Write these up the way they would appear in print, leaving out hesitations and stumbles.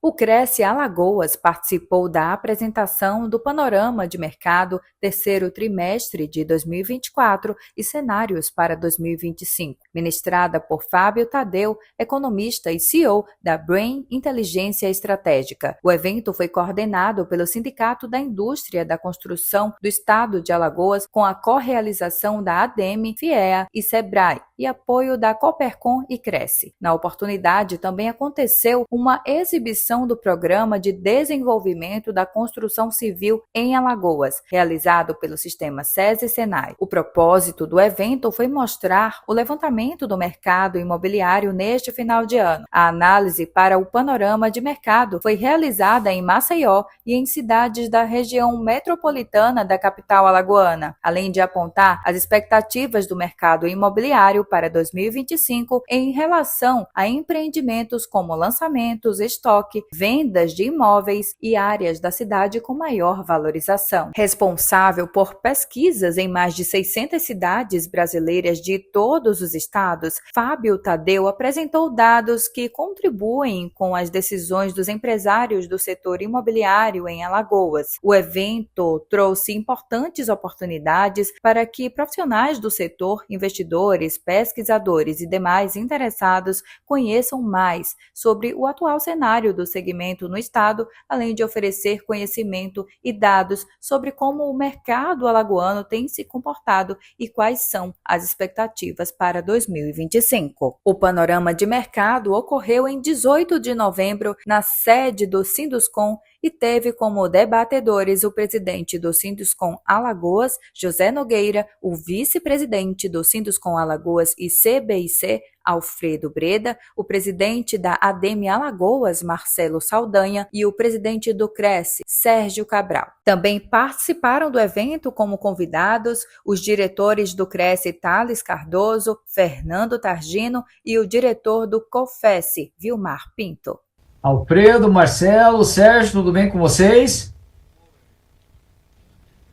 O Cresce Alagoas participou da apresentação do Panorama de Mercado terceiro trimestre de 2024 e cenários para 2025, ministrada por Fábio Tadeu, economista e CEO da Brain Inteligência Estratégica. O evento foi coordenado pelo Sindicato da Indústria da Construção do Estado de Alagoas, com a correalização da ADEME, FIEA e SEBRAE, e apoio da Coopercon e Cresce. Na oportunidade, também aconteceu uma exibição do Programa de Desenvolvimento da Construção Civil em Alagoas, realizado pelo sistema SESI-SENAI. O propósito do evento foi mostrar o levantamento do mercado imobiliário neste final de ano. A análise para o panorama de mercado foi realizada em Maceió e em cidades da região metropolitana da capital alagoana, além de apontar as expectativas do mercado imobiliário para 2025 em relação a empreendimentos como lançamentos, estoque, vendas de imóveis e áreas da cidade com maior valorização. Responsável por pesquisas em mais de 600 cidades brasileiras de todos os estados, Fábio Tadeu apresentou dados que contribuem com as decisões dos empresários do setor imobiliário em Alagoas. O evento trouxe importantes oportunidades para que profissionais do setor, investidores, pesquisadores e demais interessados conheçam mais sobre o atual cenário do segmento no estado, além de oferecer conhecimento e dados sobre como o mercado alagoano tem se comportado e quais são as expectativas para 2025. O panorama de mercado ocorreu em 18 de novembro na sede do Sinduscon e teve como debatedores o presidente do Sinduscon Alagoas, José Nogueira, o vice-presidente do Sinduscon Alagoas e CBIC, Alfredo Breda, o presidente da ADEME Alagoas, Marcelo Saldanha, e o presidente do Cresce, Sérgio Cabral. Também participaram do evento como convidados os diretores do Cresce, Thales Cardoso, Fernando Targino, e o diretor do COFES, Vilmar Pinto. Alfredo, Marcelo, Sérgio, tudo bem com vocês?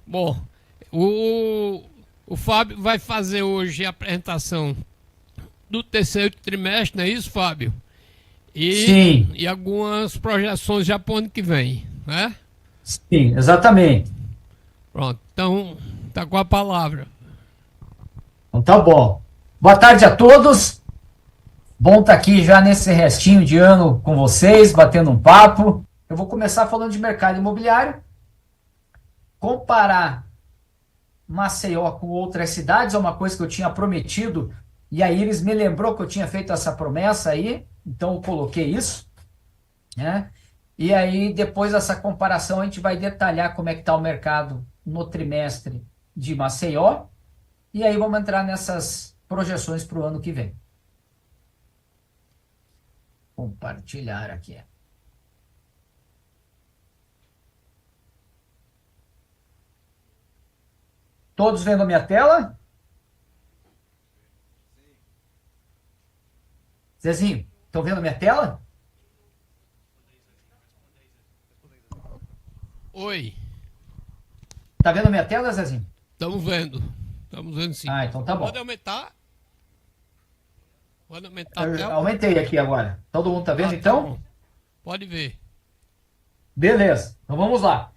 Bom, o Fábio vai fazer hoje a apresentação do terceiro trimestre, não é isso, Fábio? Sim. E algumas projeções já para o ano que vem, né? Sim, exatamente. Pronto, então tá com a palavra. Então tá bom. Boa tarde a todos. Bom estar aqui já nesse restinho de ano com vocês, batendo um papo. Eu vou começar falando de mercado imobiliário. Comparar Maceió com outras cidades é uma coisa que eu tinha prometido, e a Iris me lembrou que eu tinha feito essa promessa aí, então eu coloquei isso, né? E aí, depois dessa comparação, a gente vai detalhar como é que está o mercado no trimestre de Maceió, e aí vamos entrar nessas projeções para o ano que vem. Compartilhar aqui. Todos vendo a minha tela? Zezinho, estão vendo a minha tela? Oi. Tá vendo a minha tela, Zezinho? Estamos vendo sim. Ah, então tá bom. Pode aumentar? Pode aumentar a tela? Aumentei aqui agora. Todo mundo tá vendo, então? Tá, pode ver. Beleza, então vamos lá.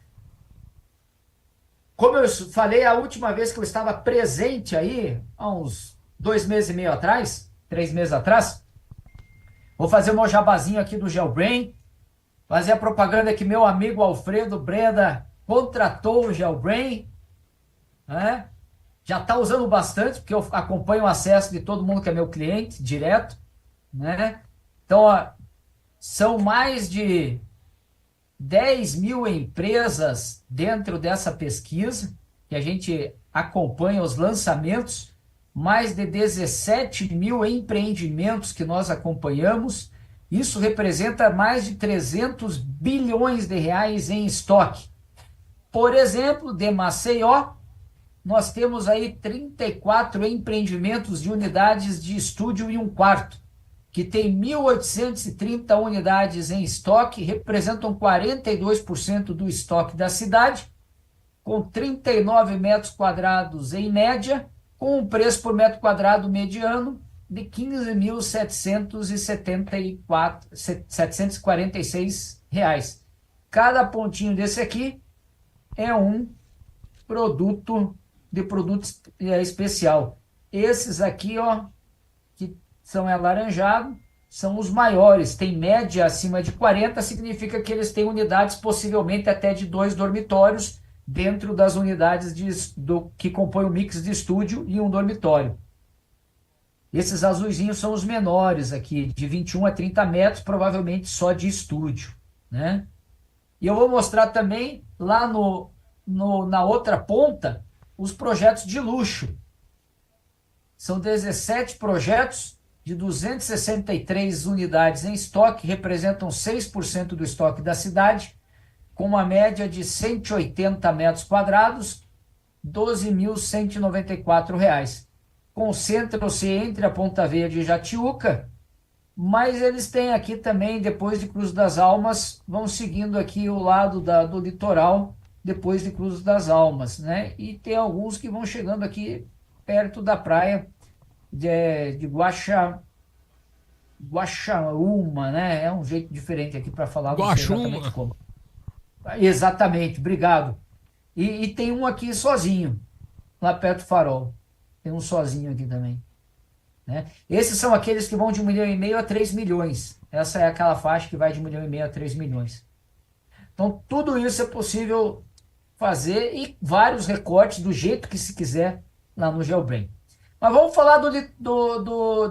Como eu falei a última vez que eu estava presente aí, há uns 2 meses e meio atrás, 3 meses atrás, vou fazer o meu jabazinho aqui do GeoBrain, fazer a propaganda que meu amigo Alfredo Breda contratou o GeoBrain, né? Já está usando bastante, porque eu acompanho o acesso de todo mundo que é meu cliente, direto, né? Então, ó, são mais de 10 mil empresas dentro dessa pesquisa, que a gente acompanha os lançamentos, mais de 17 mil empreendimentos que nós acompanhamos. Isso representa mais de 300 bilhões de reais em estoque. Por exemplo, de Maceió, nós temos aí 34 empreendimentos de unidades de estúdio e um quarto, que tem 1.830 unidades em estoque, representam 42% do estoque da cidade, com 39 metros quadrados em média, com um preço por metro quadrado mediano de R$ 15.746 reais. Cada pontinho desse aqui é um produto especial. Esses aqui, ó, que são alaranjados, são os maiores. Tem média acima de 40, significa que eles têm unidades possivelmente até de 2 dormitórios dentro das unidades que compõem o mix de estúdio e um dormitório. Esses azuizinhos são os menores aqui, de 21 a 30 metros, provavelmente só de estúdio, né? E eu vou mostrar também lá na outra ponta os projetos de luxo. São 17 projetos de 263 unidades em estoque, representam 6% do estoque da cidade, com uma média de 180 metros quadrados, R$ 12.194. Concentram-se entre a Ponta Verde e Jatiuca, mas eles têm aqui também, depois de Cruz das Almas, vão seguindo aqui o lado do litoral, depois de Cruz das Almas, né? E tem alguns que vão chegando aqui perto da praia de Guaxaúma, né? É um jeito diferente aqui para falar, não sei exatamente como. Exatamente, obrigado. E tem um aqui sozinho, lá perto do Farol. Tem um sozinho aqui também, né? Esses são aqueles que vão de 1,5 milhão a 3 milhões. Essa é aquela faixa que vai de 1,5 milhão a 3 milhões. Então, tudo isso é possível fazer e vários recortes do jeito que se quiser lá no GeoBrain. Mas vamos falar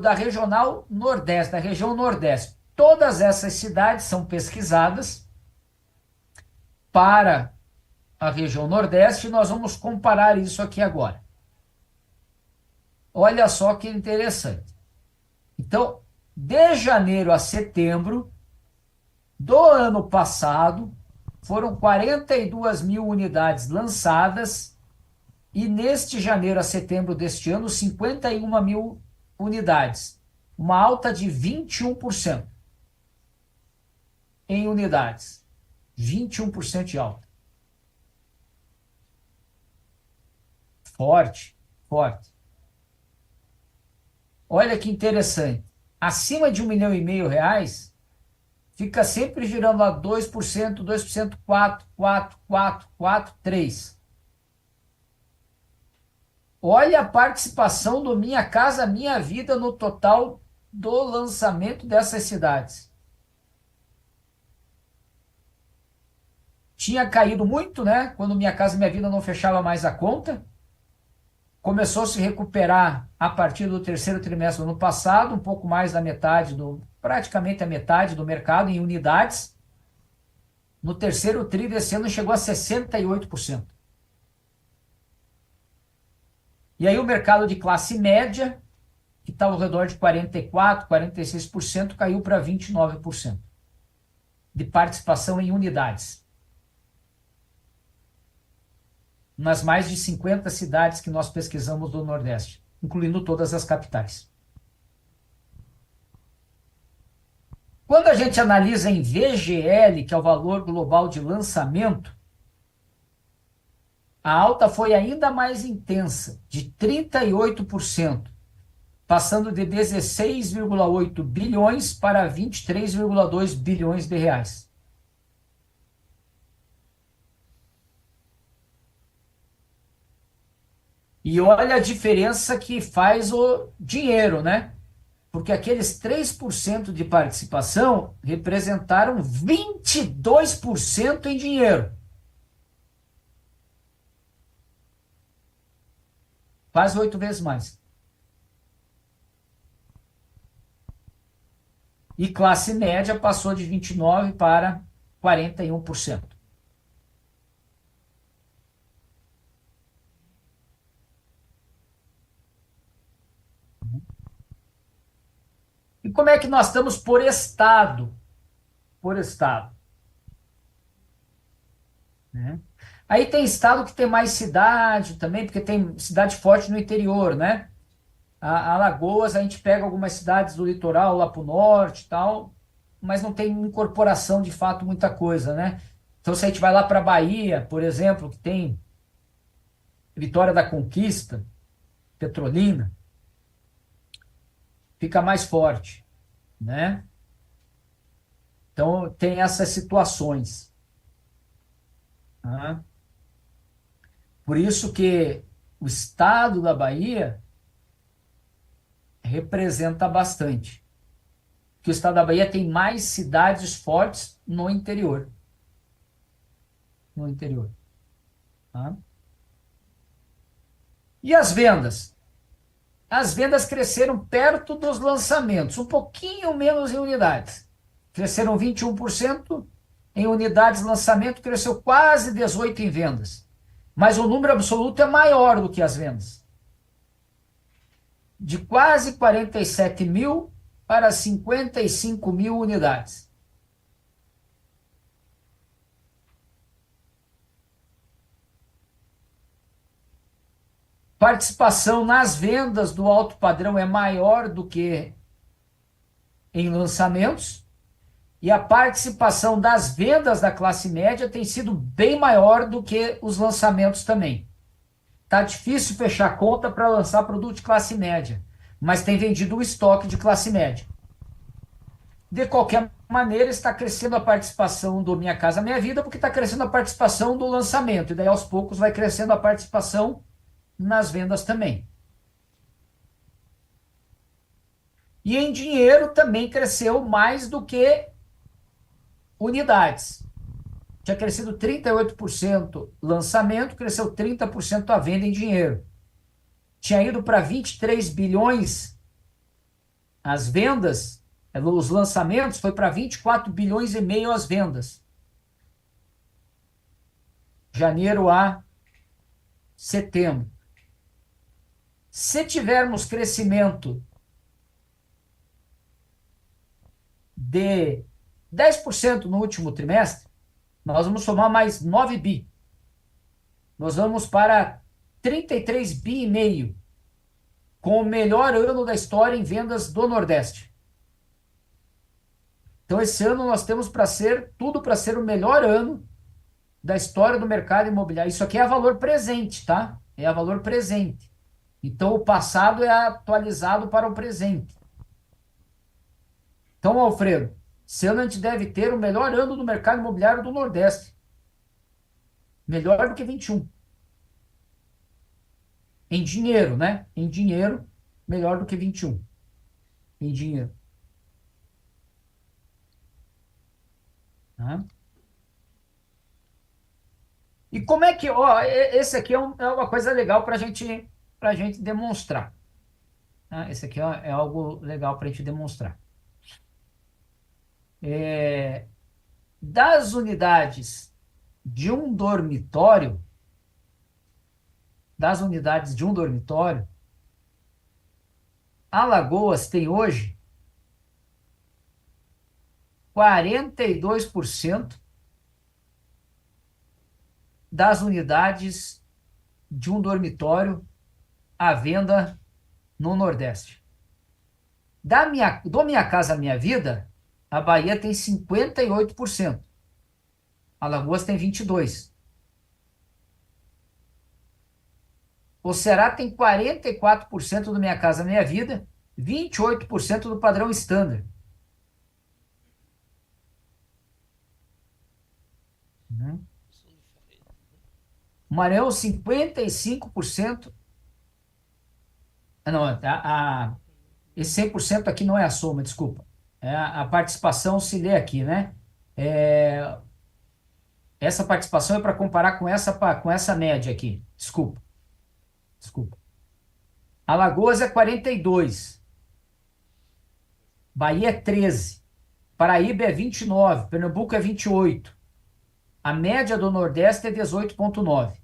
da regional Nordeste, da região Nordeste. Todas essas cidades são pesquisadas para a região Nordeste e nós vamos comparar isso aqui agora. Olha só que interessante. Então, de janeiro a setembro do ano passado, foram 42 mil unidades lançadas e neste janeiro a setembro deste ano, 51 mil unidades. Uma alta de 21% em unidades. 21% de alta. Forte, forte. Olha que interessante. Acima de 1,5 milhão reais, fica sempre girando a 2%, 2%, 4%, 4%, 4%, 4%, 3%. Olha a participação do Minha Casa Minha Vida no total do lançamento dessas cidades. Tinha caído muito, né? Quando Minha Casa Minha Vida não fechava mais a conta. Começou a se recuperar a partir do terceiro trimestre do ano passado, um pouco mais da metade, praticamente a metade do mercado em unidades. No terceiro tri desse ano chegou a 68%. E aí o mercado de classe média, que estava ao redor de 44%, 46%, caiu para 29% de participação em unidades. Nas mais de 50 cidades que nós pesquisamos do Nordeste, incluindo todas as capitais. Quando a gente analisa em VGL, que é o valor global de lançamento, a alta foi ainda mais intensa, de 38%, passando de 16,8 bilhões para 23,2 bilhões de reais. E olha a diferença que faz o dinheiro, né? Porque aqueles 3% de participação representaram 22% em dinheiro. Quase 8 vezes mais. E classe média passou de 29% para 41%. E como é que nós estamos por estado? Por estado. Né? Aí tem estado que tem mais cidade também, porque tem cidade forte no interior, né? A Alagoas, a gente pega algumas cidades do litoral lá para o norte e tal, mas não tem incorporação de fato muita coisa, né? Então se a gente vai lá para a Bahia, por exemplo, que tem Vitória da Conquista, Petrolina, fica mais forte, né? Então, tem essas situações. Tá? Por isso que o estado da Bahia representa bastante. Que o estado da Bahia tem mais cidades fortes no interior. No interior. Tá? E as vendas? As vendas cresceram perto dos lançamentos, um pouquinho menos em unidades. Cresceram 21%, em unidades lançamento cresceu quase 18% em vendas. Mas o número absoluto é maior do que as vendas. De quase 47 mil para 55 mil unidades. Participação nas vendas do alto padrão é maior do que em lançamentos. E a participação das vendas da classe média tem sido bem maior do que os lançamentos também. Tá difícil fechar conta para lançar produto de classe média, mas tem vendido o estoque de classe média. De qualquer maneira, está crescendo a participação do Minha Casa Minha Vida, porque está crescendo a participação do lançamento, e daí aos poucos vai crescendo a participação nas vendas também. E em dinheiro também cresceu mais do que unidades. Tinha crescido 38% lançamento, cresceu 30% a venda em dinheiro. Tinha ido para 23 bilhões as vendas, os lançamentos, foi para 24 bilhões e meio as vendas. Janeiro a setembro. Se tivermos crescimento de 10% no último trimestre, nós vamos somar mais 9 bi. Nós vamos para 33 bi e meio, com o melhor ano da história em vendas do Nordeste. Então esse ano nós temos para ser tudo para ser o melhor ano da história do mercado imobiliário. Isso aqui é a valor presente, tá? É a valor presente. Então o passado é atualizado para o presente. Então, Alfredo, esse ano a gente deve ter o melhor ano do mercado imobiliário do Nordeste. Melhor do que 21. Em dinheiro, né? Em dinheiro, melhor do que 21. Em dinheiro. Tá? E como é que... Ó, esse aqui é uma coisa legal para a gente demonstrar. Tá? Esse aqui é algo legal para a gente demonstrar. Das unidades de um dormitório, Alagoas tem hoje 42% das unidades de um dormitório à venda no Nordeste. Do Minha Casa Minha Vida, a Bahia tem 58%. Alagoas tem 22%. O Ceará tem 44% do Minha Casa Minha Vida, 28% do padrão standard. Maranhão, 55%. Não, esse 100% aqui não é a soma, desculpa. A participação se lê aqui, né? Essa participação é para comparar com essa média aqui. Desculpa. Alagoas é 42%. Bahia é 13%. Paraíba é 29%. Pernambuco é 28%. A média do Nordeste é 18,9%.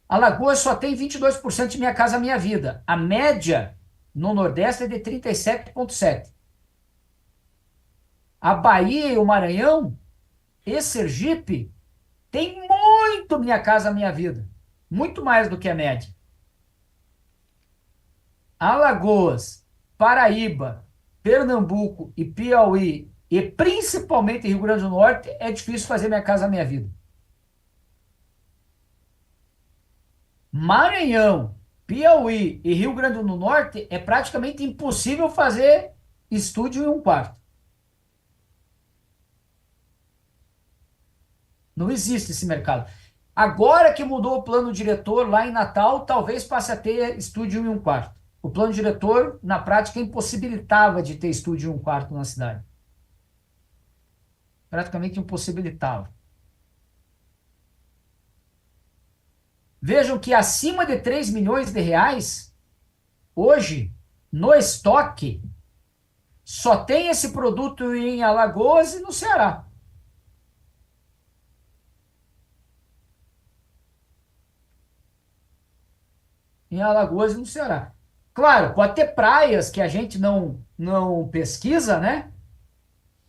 Alagoas só tem 22% de Minha Casa Minha Vida. A média no Nordeste é de 37,7%. A Bahia e o Maranhão e Sergipe tem muito Minha Casa Minha Vida. Muito mais do que a média. Alagoas, Paraíba, Pernambuco e Piauí, e principalmente Rio Grande do Norte, é difícil fazer Minha Casa Minha Vida. Maranhão, Piauí e Rio Grande do Norte é praticamente impossível fazer estúdio em um quarto. Não existe esse mercado. Agora que mudou o plano diretor lá em Natal, talvez passe a ter estúdio em um quarto. O plano diretor, na prática, impossibilitava de ter estúdio em um quarto na cidade. Praticamente impossibilitava. Vejam que acima de 3 milhões de reais, hoje, no estoque, só tem esse produto em Alagoas e no Ceará. Em Alagoas e no Ceará. Claro, pode ter praias que a gente não pesquisa, né?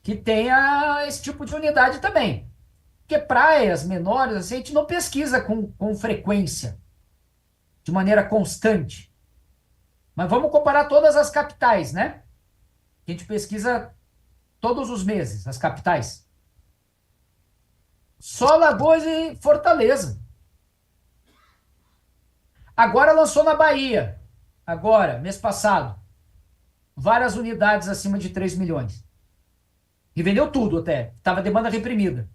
Que tenha esse tipo de unidade também. Porque praias menores, assim, a gente não pesquisa com frequência, de maneira constante. Mas vamos comparar todas as capitais, né? A gente pesquisa todos os meses, as capitais. Só Alagoas e Fortaleza. Agora lançou na Bahia. Agora, mês passado. Várias unidades acima de 3 milhões. E vendeu tudo até. Estava demanda reprimida.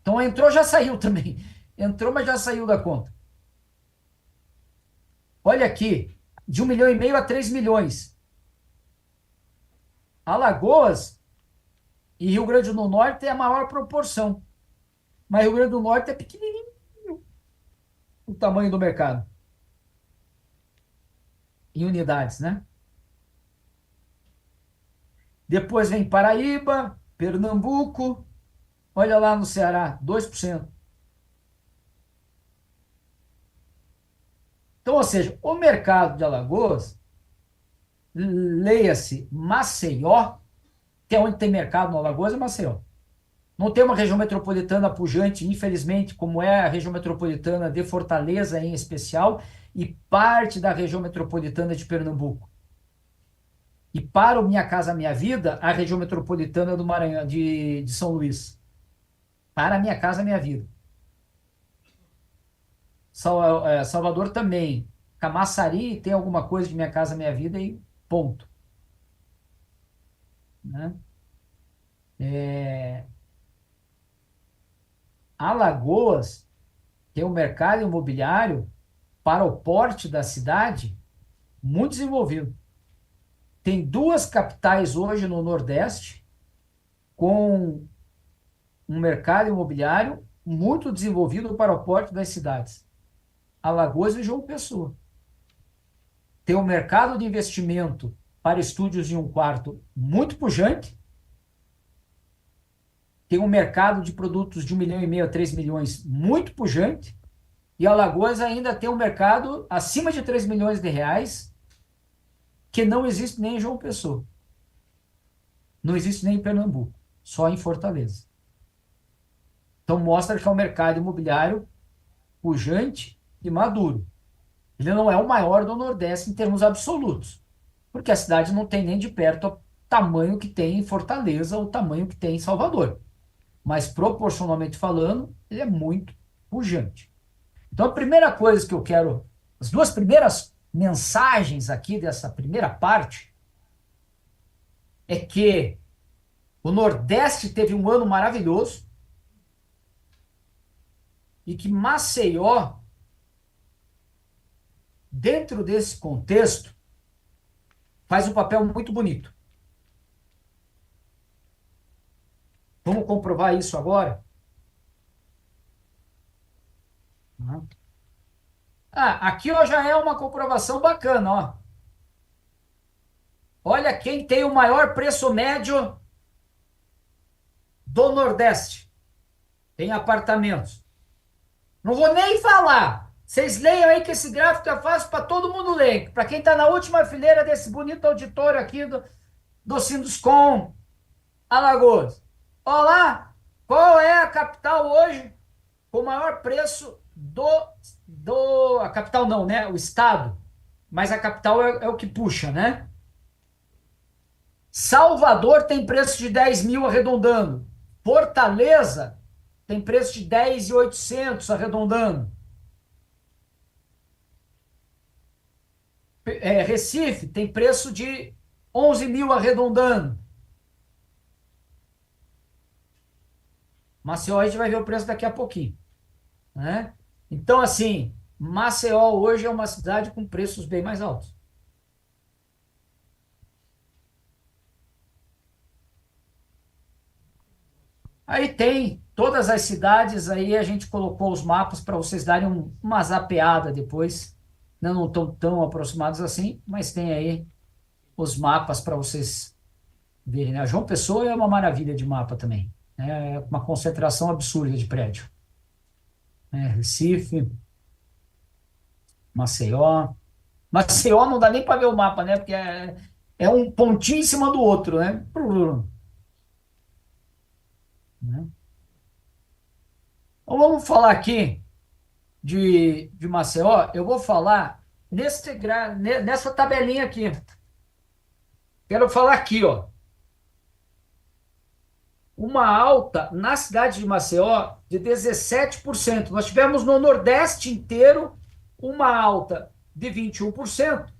Então entrou, já saiu também. Entrou, mas já saiu da conta. Olha aqui. De 1,5 milhão a 3 milhões. Alagoas e Rio Grande do Norte é a maior proporção. Mas Rio Grande do Norte é pequenininho o tamanho do mercado. Em unidades, né? Depois vem Paraíba, Pernambuco. Olha lá no Ceará, 2%. Então, ou seja, o mercado de Alagoas, leia-se Maceió, que é onde tem mercado no Alagoas, é Maceió. Não tem uma região metropolitana pujante, infelizmente, como é a região metropolitana de Fortaleza em especial, e parte da região metropolitana de Pernambuco. E para o Minha Casa Minha Vida, a região metropolitana do Maranhão, de São Luís. Para a Minha Casa Minha Vida. Salvador também. Camaçari tem alguma coisa de Minha Casa Minha Vida e ponto. Né? Alagoas tem um mercado imobiliário para o porte da cidade muito desenvolvido. Tem 2 capitais hoje no Nordeste com um mercado imobiliário muito desenvolvido para o porte das cidades. Alagoas e João Pessoa. Tem um mercado de investimento para estúdios de um quarto muito pujante. Tem um mercado de produtos de 1,5 milhão a 3 milhões muito pujante. E Alagoas ainda tem um mercado acima de 3 milhões de reais que não existe nem em João Pessoa. Não existe nem em Pernambuco. Só em Fortaleza. Então mostra que é um mercado imobiliário pujante e maduro. Ele não é o maior do Nordeste em termos absolutos, porque a cidade não tem nem de perto o tamanho que tem em Fortaleza ou o tamanho que tem em Salvador. Mas proporcionalmente falando, ele é muito pujante. Então a primeira coisa que eu quero, as 2 primeiras mensagens aqui dessa primeira parte, é que o Nordeste teve um ano maravilhoso e que Maceió, dentro desse contexto, faz um papel muito bonito. Vamos comprovar isso agora? Aqui ó, já é uma comprovação bacana, ó. Olha quem tem o maior preço médio do Nordeste. Tem apartamentos. Não vou nem falar. Vocês leiam aí que esse gráfico é fácil para todo mundo ler. Para quem está na última fileira desse bonito auditório aqui do Sinduscom Alagoas. Olha lá, qual é a capital hoje com o maior preço a capital não, né? O estado. Mas a capital é o que puxa, né? Salvador tem preço de 10 mil arredondando. Fortaleza tem preço de 10.800 arredondando. Recife tem preço de 11 mil arredondando. Maceió a gente vai ver o preço daqui a pouquinho, né? Então, assim, Maceió hoje é uma cidade com preços bem mais altos. Aí tem todas as cidades, aí a gente colocou os mapas para vocês darem uma zapeada depois. Não estão tão aproximados assim, mas tem aí os mapas para vocês verem, né? João Pessoa é uma maravilha de mapa também, né? É uma concentração absurda de prédio. Recife, Maceió. Maceió não dá nem para ver o mapa, né? Porque é um pontinho em cima do outro, né? Né? Então vamos falar aqui de Maceió. Eu vou falar nessa tabelinha aqui. Quero falar aqui, ó. Uma alta na cidade de Maceió de 17%. Nós tivemos no Nordeste inteiro uma alta de 21%.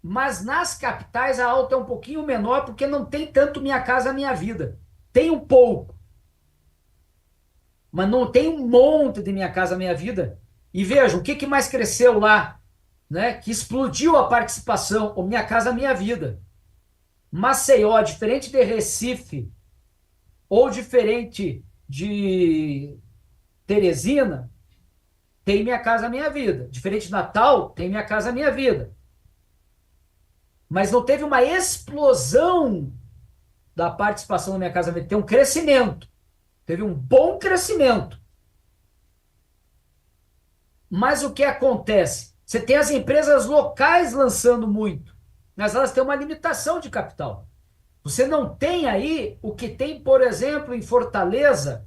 Mas nas capitais a alta é um pouquinho menor porque não tem tanto Minha Casa Minha Vida. Tem um pouco. Mas não tem um monte de Minha Casa Minha Vida. E veja, o que mais cresceu lá, né? Que explodiu a participação, o Minha Casa Minha Vida. Maceió, diferente de Recife, ou diferente de Teresina, tem Minha Casa Minha Vida. Diferente de Natal, tem Minha Casa Minha Vida. Mas não teve uma explosão da participação da Minha Casa Minha Vida. Tem um crescimento. Teve um bom crescimento. Mas o que acontece? Você tem as empresas locais lançando muito, mas elas têm uma limitação de capital. Você não tem aí o que tem, por exemplo, em Fortaleza,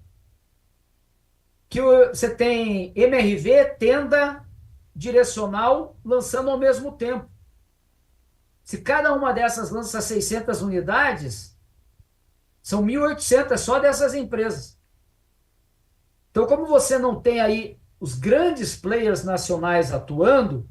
que você tem MRV, Tenda, Direcional, lançando ao mesmo tempo. Se cada uma dessas lança 600 unidades, são 1.800 só dessas empresas. Então, como você não tem aí os grandes players nacionais atuando,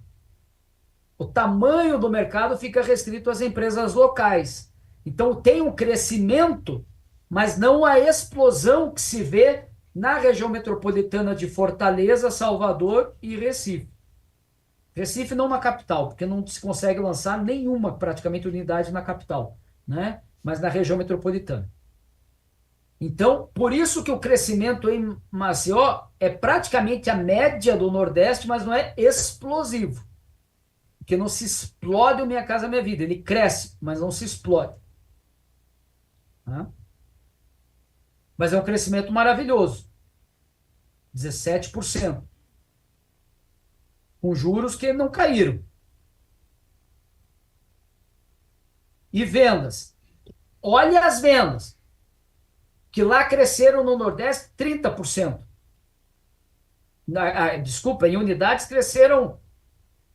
o tamanho do mercado fica restrito às empresas locais. Então, tem um crescimento, mas não a explosão que se vê na região metropolitana de Fortaleza, Salvador e Recife. Recife não na capital, porque não se consegue lançar nenhuma, praticamente, unidade na capital, né? Mas na região metropolitana. Então, por isso que o crescimento em Maceió é praticamente a média do Nordeste, mas não é explosivo. Porque não se explode o Minha Casa Minha Vida. Ele cresce, mas não se explode. Tá? Mas é um crescimento maravilhoso. 17%. Com juros que não caíram. E vendas. Olha as vendas. Que lá cresceram no Nordeste 30%. Desculpa, em unidades cresceram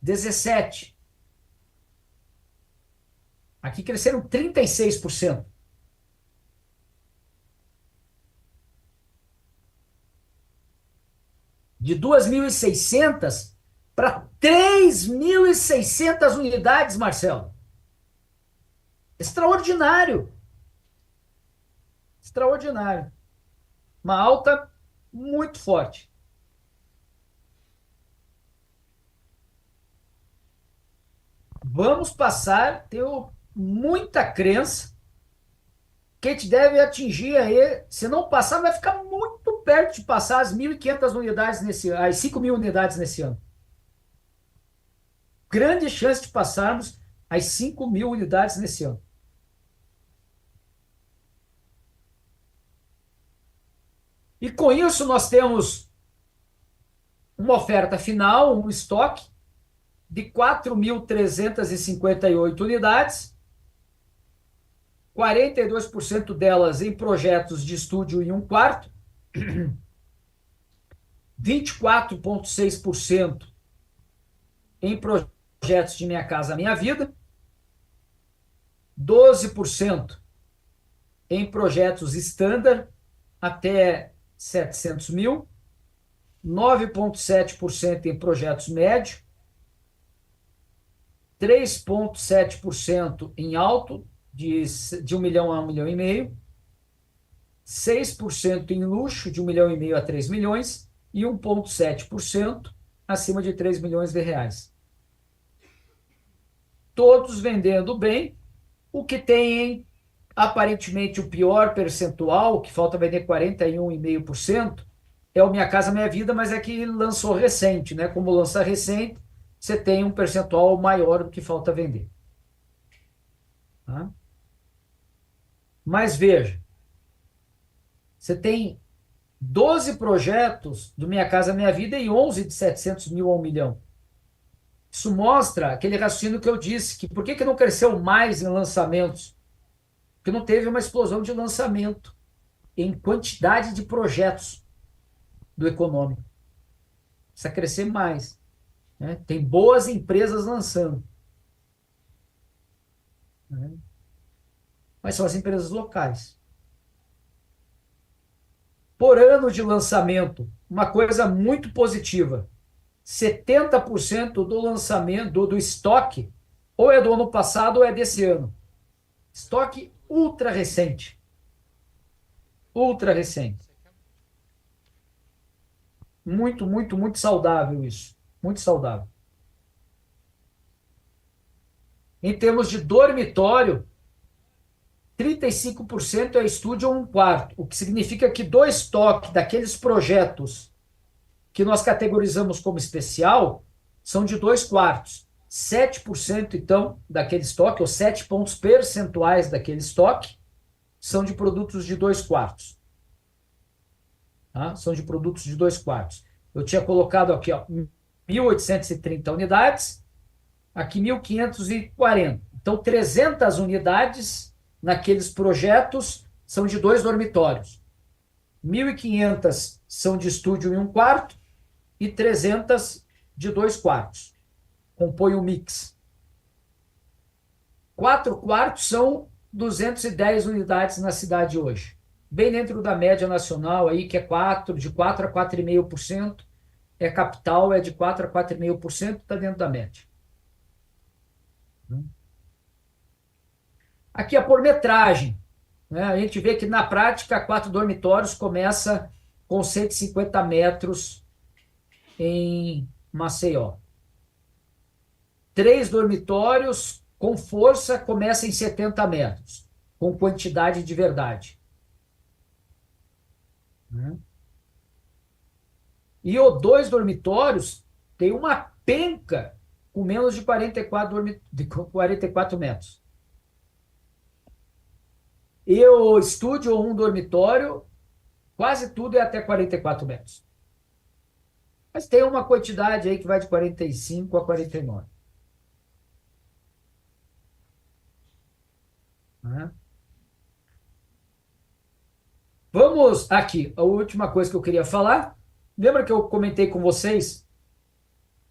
17%. Aqui cresceram 36%. De 2.600 para 3.600 unidades, Marcelo. Extraordinário. Extraordinário. Uma alta muito forte. Vamos passar, tenho muita crença que a gente deve atingir aí, se não passar, vai ficar muito perto de passar as 1.500 unidades as 5.000 unidades nesse ano. Grande chance de passarmos as 5.000 unidades nesse ano. E com isso nós temos uma oferta final, um estoque de 4.358 unidades, 42% delas em projetos de estúdio em 1/4, 24,6% em projetos de Minha Casa Minha Vida, 12% em projetos standard até 700 mil, 9,7% em projetos médios, 3,7% em alto, de 1 milhão a 1 milhão e meio, 6% em luxo, de 1 milhão e meio a 3 milhões, e 1,7% acima de 3 milhões de reais. Todos vendendo bem, o que tem aparentemente o pior percentual, que falta vender 41,5%, é o Minha Casa Minha Vida, mas é que lançou recente, né? Como lança recente, você tem um percentual maior do que falta vender. Tá? Mas veja, você tem 12 projetos do Minha Casa Minha Vida e 11 de 700 mil a 1 milhão. Isso mostra aquele raciocínio que eu disse, que por que não cresceu mais em lançamentos? Porque não teve uma explosão de lançamento em quantidade de projetos do econômico. Precisa crescer mais. Né? Tem boas empresas lançando. Né? Mas são as empresas locais. Por ano de lançamento, uma coisa muito positiva. 70% do lançamento, do estoque, ou é do ano passado ou é desse ano. Estoque ultra recente. Ultra recente. Muito, muito, muito saudável isso. Muito saudável. Em termos de dormitório, 35% é estúdio ou um quarto, o que significa que do estoque daqueles projetos que nós categorizamos como especial são de 2 quartos. 7%, então, daquele estoque, ou 7 pontos percentuais daquele estoque, são de produtos de 2 quartos. Tá? São de produtos de 2 quartos. Eu tinha colocado aqui, ó, 1.830 unidades, aqui 1.540. Então, 300 unidades naqueles projetos são de 2 dormitórios. 1.500 são de estúdio e 1 quarto e 300 de 2 quartos. Compõe o mix. 4 quartos são 210 unidades na cidade hoje. Bem dentro da média nacional, aí, que é de 4 a 4,5%. É capital, é de 4 a 4,5%, está dentro da média. Aqui a pormetragem. Né? A gente vê que, na prática, 4 dormitórios começa com 150 metros em Maceió. 3 dormitórios, com força, começa em 70 metros, com quantidade de verdade. E o 2 dormitórios tem uma penca com menos de 44 metros. E o estúdio ou 1 dormitório, quase tudo é até 44 metros. Mas tem uma quantidade aí que vai de 45 a 49. Vamos aqui, a última coisa que eu queria falar. Lembra que eu comentei com vocês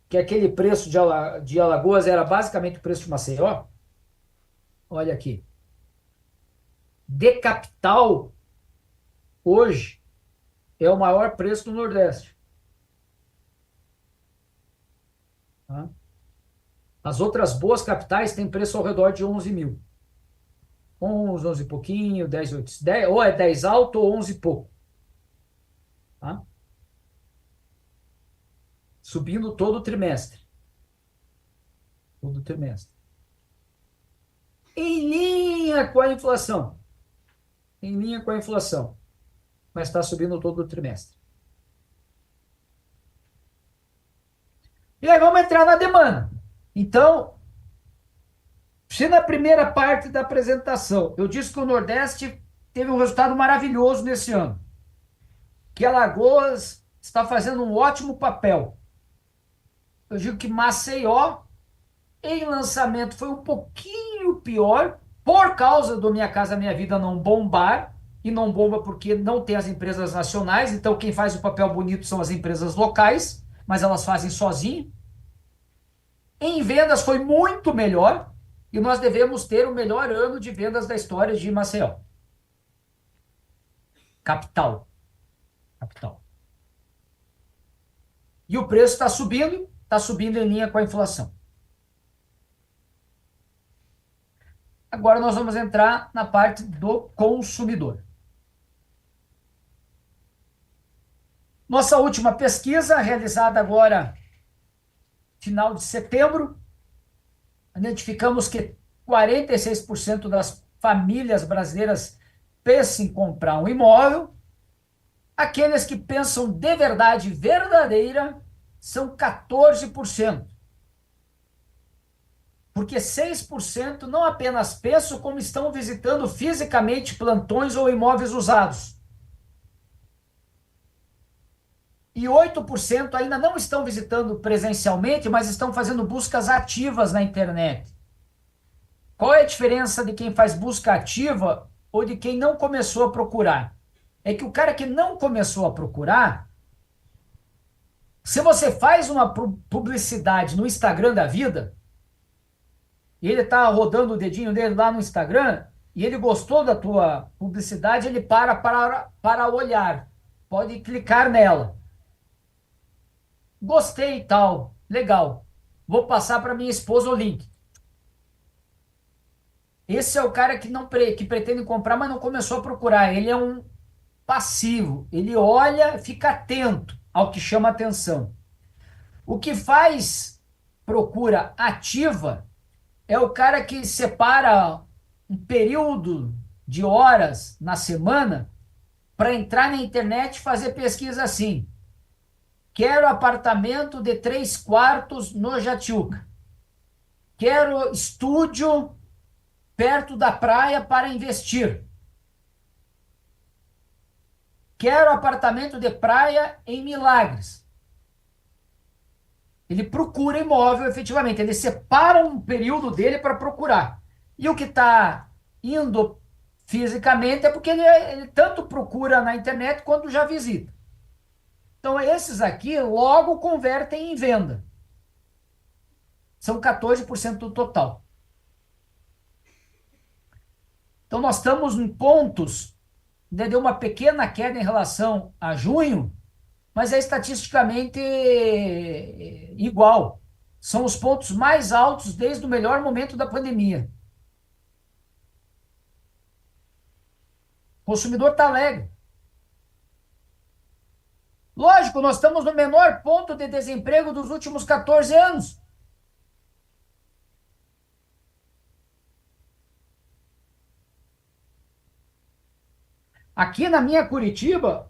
que aquele preço de Alagoas era basicamente o preço de Maceió? Olha aqui. De capital, hoje, é o maior preço do Nordeste. As outras boas capitais têm preço ao redor de 11 mil. 11 e pouquinho, 10, 8, 10, ou é 10 alto ou 11 e pouco. Tá? Subindo todo trimestre. Todo trimestre. Em linha com a inflação. Em linha com a inflação. Mas está subindo todo trimestre. E aí vamos entrar na demanda. Então, se na primeira parte da apresentação eu disse que o Nordeste teve um resultado maravilhoso nesse ano, que Alagoas está fazendo um ótimo papel, eu digo que Maceió, em lançamento, foi um pouquinho pior, por causa do Minha Casa Minha Vida não bombar, e não bomba porque não tem as empresas nacionais, então quem faz o papel bonito são as empresas locais, mas elas fazem sozinho. Em vendas foi muito melhor, e nós devemos ter o melhor ano de vendas da história de Maceió. Capital. Capital. E o preço está subindo em linha com a inflação. Agora nós vamos entrar na parte do consumidor. Nossa última pesquisa, realizada agora, final de setembro, identificamos que 46% das famílias brasileiras pensam em comprar um imóvel. Aqueles que pensam de verdade verdadeira são 14%. Porque 6% não apenas pensam, como estão visitando fisicamente plantões ou imóveis usados. E 8% ainda não estão visitando presencialmente, mas estão fazendo buscas ativas na internet. Qual é a diferença de quem faz busca ativa ou de quem não começou a procurar? É que o cara que não começou a procurar, se você faz uma publicidade no Instagram da vida, e ele está rodando o dedinho dele lá no Instagram, e ele gostou da tua publicidade, ele para olhar. Pode clicar nela. Gostei e tal, legal. Vou passar para minha esposa o link. Esse é o cara que pretende comprar, mas não começou a procurar. Ele é um passivo. Ele olha, fica atento ao que chama atenção. O que faz procura ativa é o cara que separa um período de horas na semana para entrar na internet e fazer pesquisa assim. Quero apartamento de 3 quartos no Jatiuca. Quero estúdio perto da praia para investir. Quero apartamento de praia em Milagres. Ele procura imóvel efetivamente. Ele separa um período dele para procurar. E o que está indo fisicamente é porque ele tanto procura na internet quanto já visita. Então, esses aqui logo convertem em venda. São 14% do total. Então, nós estamos em pontos, deu uma pequena queda em relação a junho, mas é estatisticamente igual. São os pontos mais altos desde o melhor momento da pandemia. O consumidor está alegre. Lógico, nós estamos no menor ponto de desemprego dos últimos 14 anos. Aqui na minha Curitiba,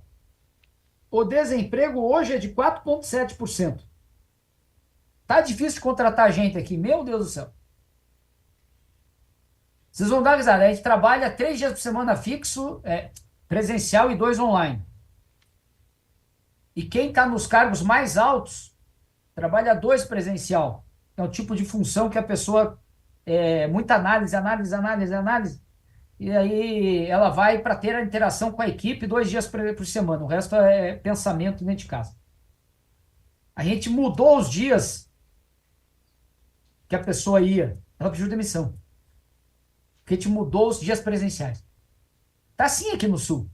o desemprego hoje é de 4,7%. Tá difícil de contratar gente aqui, meu Deus do céu. Vocês vão dar risada, a gente trabalha 3 dias por semana fixo, presencial e 2 online. E quem está nos cargos mais altos, trabalha 2 presencial. É o tipo de função que a pessoa, muita análise, e aí ela vai para ter a interação com a equipe 2 dias por semana. O resto é pensamento dentro de casa. A gente mudou os dias que a pessoa ia. Ela pediu demissão. Porque a gente mudou os dias presenciais. Tá assim aqui no Sul.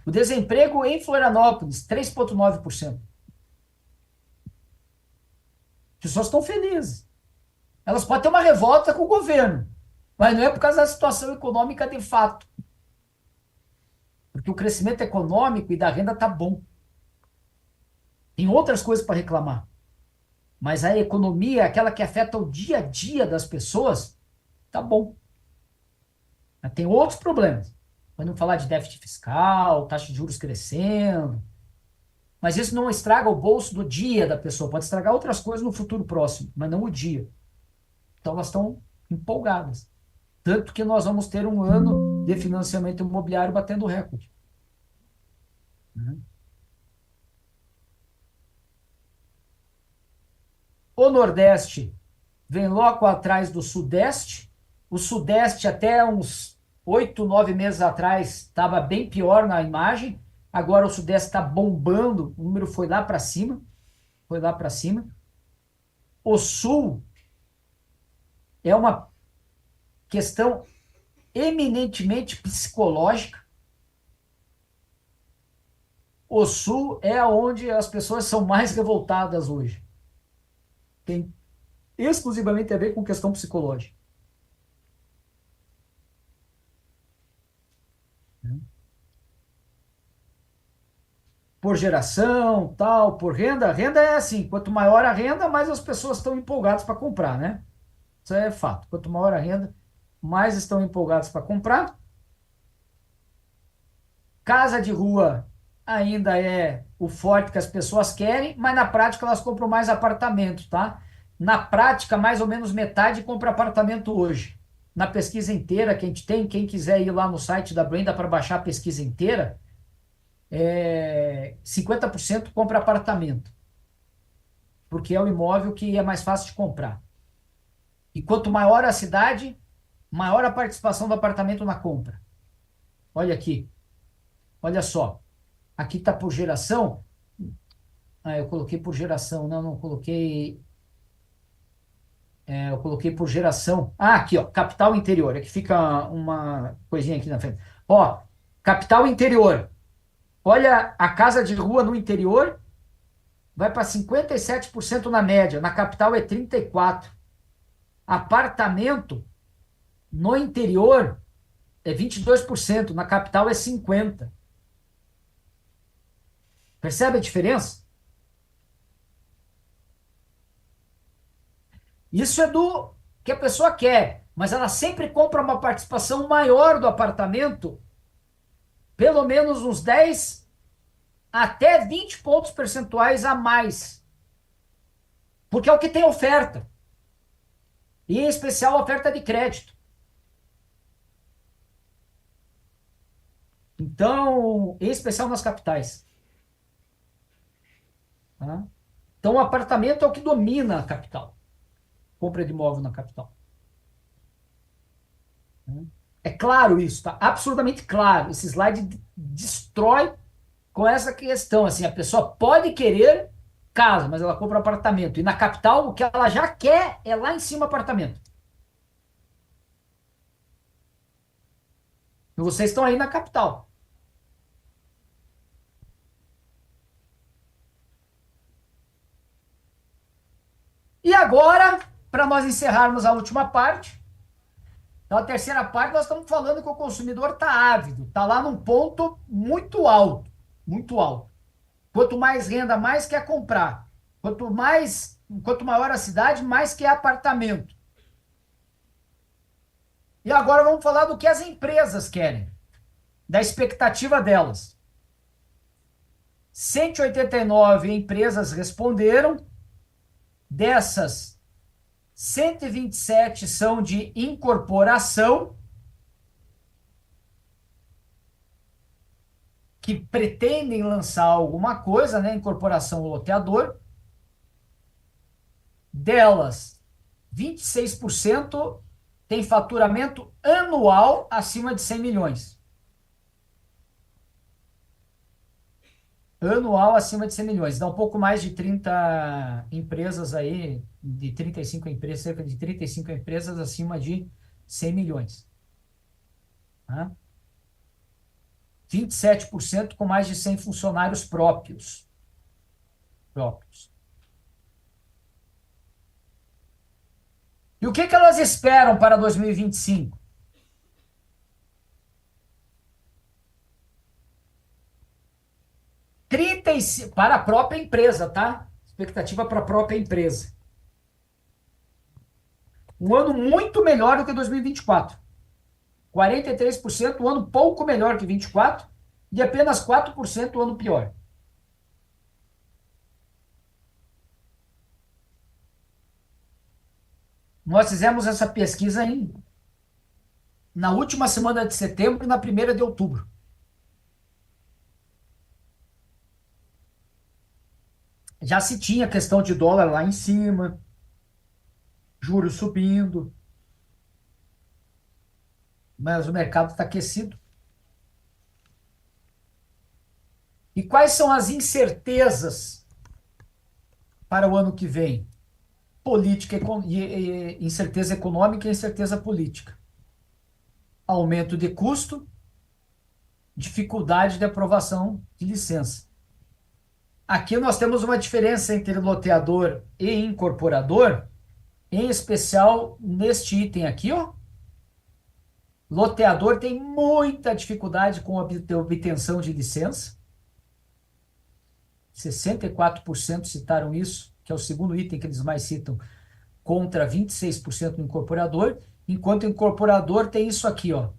O desemprego em Florianópolis, 3,9%. As pessoas estão felizes. Elas podem ter uma revolta com o governo, mas não é por causa da situação econômica de fato. Porque o crescimento econômico e da renda está bom. Tem outras coisas para reclamar. Mas a economia, aquela que afeta o dia a dia das pessoas, tá bom. Mas tem outros problemas. Vamos falar de déficit fiscal, taxa de juros crescendo. Mas isso não estraga o bolso do dia da pessoa. Pode estragar outras coisas no futuro próximo, mas não o dia. Então elas estão empolgadas. Tanto que nós vamos ter um ano de financiamento imobiliário batendo recorde. O Nordeste vem logo atrás do Sudeste. O Sudeste até uns 8, 9 meses atrás estava bem pior na imagem. Agora o Sudeste está bombando. O número foi lá para cima. Foi lá para cima. O Sul é uma questão eminentemente psicológica. o Sul é onde as pessoas são mais revoltadas hoje. Tem exclusivamente a ver com questão psicológica. Por geração, tal, por renda. Renda é assim, quanto maior a renda, mais as pessoas estão empolgadas para comprar, né? Isso é fato. Quanto maior a renda, mais estão empolgados para comprar. Casa de rua ainda é o forte que as pessoas querem, mas na prática elas compram mais apartamento, tá? Na prática, mais ou menos metade compra apartamento hoje. Na pesquisa inteira que a gente tem, quem quiser ir lá no site da Brenda para baixar a pesquisa inteira, 50% compra apartamento, porque é o imóvel que é mais fácil de comprar. E quanto maior a cidade, maior a participação do apartamento na compra. Olha aqui, olha só. Aqui está por geração. Eu coloquei por geração, não coloquei. Eu coloquei por geração. Aqui, ó, capital interior. Aqui fica uma coisinha aqui na frente. Ó, capital interior. Olha, a casa de rua no interior vai para 57% na média. Na capital é 34%. Apartamento no interior é 22%. Na capital é 50%. Percebe a diferença? Isso é do que a pessoa quer, mas ela sempre compra uma participação maior do apartamento, pelo menos uns 10 até 20 pontos percentuais a mais. Porque é o que tem oferta. E em especial oferta de crédito. Então, em especial nas capitais. Tá? Então, o apartamento é o que domina a capital. Compra de imóvel na capital. É claro isso, tá? Absolutamente claro. Esse slide destrói com essa questão. Assim, a pessoa pode querer casa, mas ela compra apartamento. E na capital, o que ela já quer é lá em cima apartamento. E vocês estão aí na capital. E agora, para nós encerrarmos a última parte, então a terceira parte, nós estamos falando que o consumidor está ávido, está lá num ponto muito alto, muito alto. Quanto mais renda, mais quer comprar. Quanto maior a cidade, mais quer apartamento. E agora vamos falar do que as empresas querem, da expectativa delas. 189 empresas responderam, dessas 127 são de incorporação, que pretendem lançar alguma coisa, né? Incorporação loteador. Delas, 26% tem faturamento anual acima de 100 milhões. Anual acima de 100 milhões. Dá um pouco mais de 30 empresas aí, de 35 empresas, cerca de 35 empresas acima de 100 milhões. Tá? 27% com mais de 100 funcionários próprios. E o que elas esperam para 2025? Para a própria empresa, tá? Expectativa para a própria empresa. Um ano muito melhor do que 2024. 43% um ano pouco melhor que 24 e apenas 4% o ano pior. Nós fizemos essa pesquisa na última semana de setembro e na primeira de outubro. Já se tinha questão de dólar lá em cima, juros subindo, mas o mercado está aquecido. E quais são as incertezas para o ano que vem? Política, incerteza econômica e incerteza política. Aumento de custo, dificuldade de aprovação de licença. Aqui nós temos uma diferença entre loteador e incorporador, em especial neste item aqui, ó. Loteador tem muita dificuldade com a obtenção de licença. 64% citaram isso, que é o segundo item que eles mais citam, contra 26% no incorporador, enquanto o incorporador tem isso aqui, ó.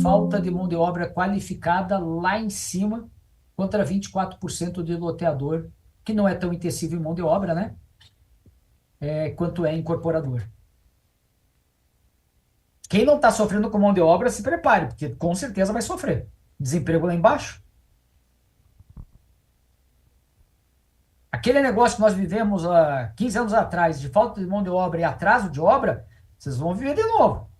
Falta de mão de obra qualificada lá em cima, contra 24% de loteador, que não é tão intensivo em mão de obra, né? Quanto é incorporador. Quem não está sofrendo com mão de obra, se prepare, porque com certeza vai sofrer. Desemprego lá embaixo. Aquele negócio que nós vivemos há 15 anos atrás, de falta de mão de obra e atraso de obra, vocês vão viver de novo.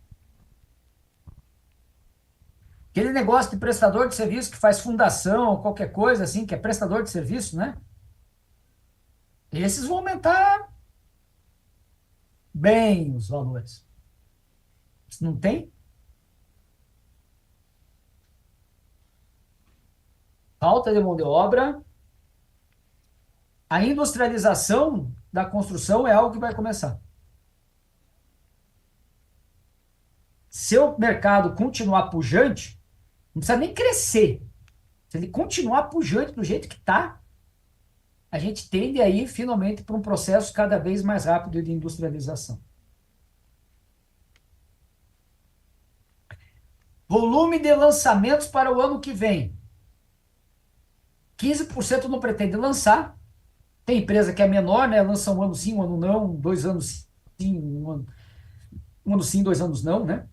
Aquele negócio de prestador de serviço que faz fundação, qualquer coisa assim, que é prestador de serviço, né? Esses vão aumentar bem os valores. Se não tem? Falta de mão de obra. A industrialização da construção é algo que vai começar. Se o mercado continuar pujante, não precisa nem crescer. Se ele continuar pujante do jeito que está, a gente tende aí finalmente para um processo cada vez mais rápido de industrialização. Volume de lançamentos para o ano que vem. 15% não pretende lançar. Tem empresa que é menor, né? Lança um ano sim, um ano não, 2 anos sim, um ano sim, 2 anos não, né?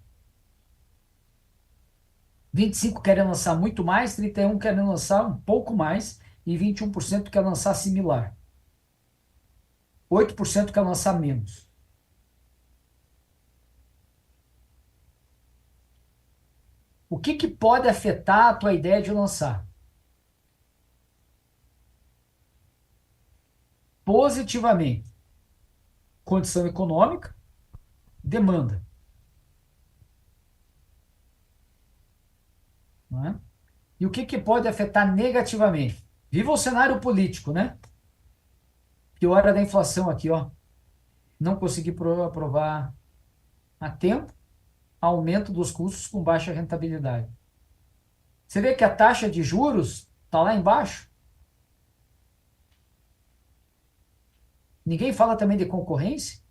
25 querem lançar muito mais, 31 querem lançar um pouco mais e 21% quer lançar similar. 8% quer lançar menos. O que pode afetar a tua ideia de lançar? Positivamente. Condição econômica, demanda. Não é? E o que pode afetar negativamente? Viva o cenário político, né? Piora da inflação aqui, ó. Não consegui aprovar a tempo, aumento dos custos com baixa rentabilidade. Você vê que a taxa de juros está lá embaixo. Ninguém fala também de concorrência?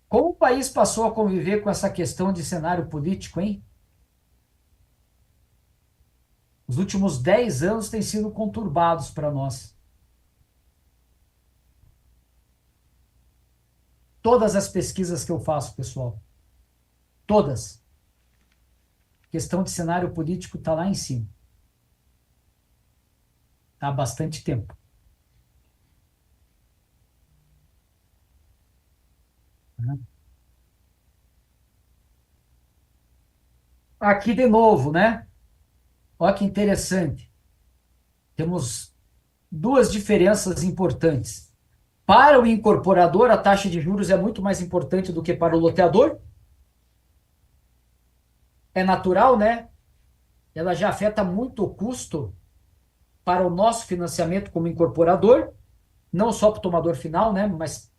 Como o país passou a conviver com essa questão de cenário político, hein? Os últimos 10 anos têm sido conturbados para nós. Todas as pesquisas que eu faço, pessoal, todas, questão de cenário político está lá em cima. Há bastante tempo. Aqui de novo, né? Olha que interessante. Temos duas diferenças importantes. Para o incorporador, a taxa de juros é muito mais importante do que para o loteador. É natural, né? Ela já afeta muito o custo para o nosso financiamento como incorporador, não só para o tomador final, né? Mas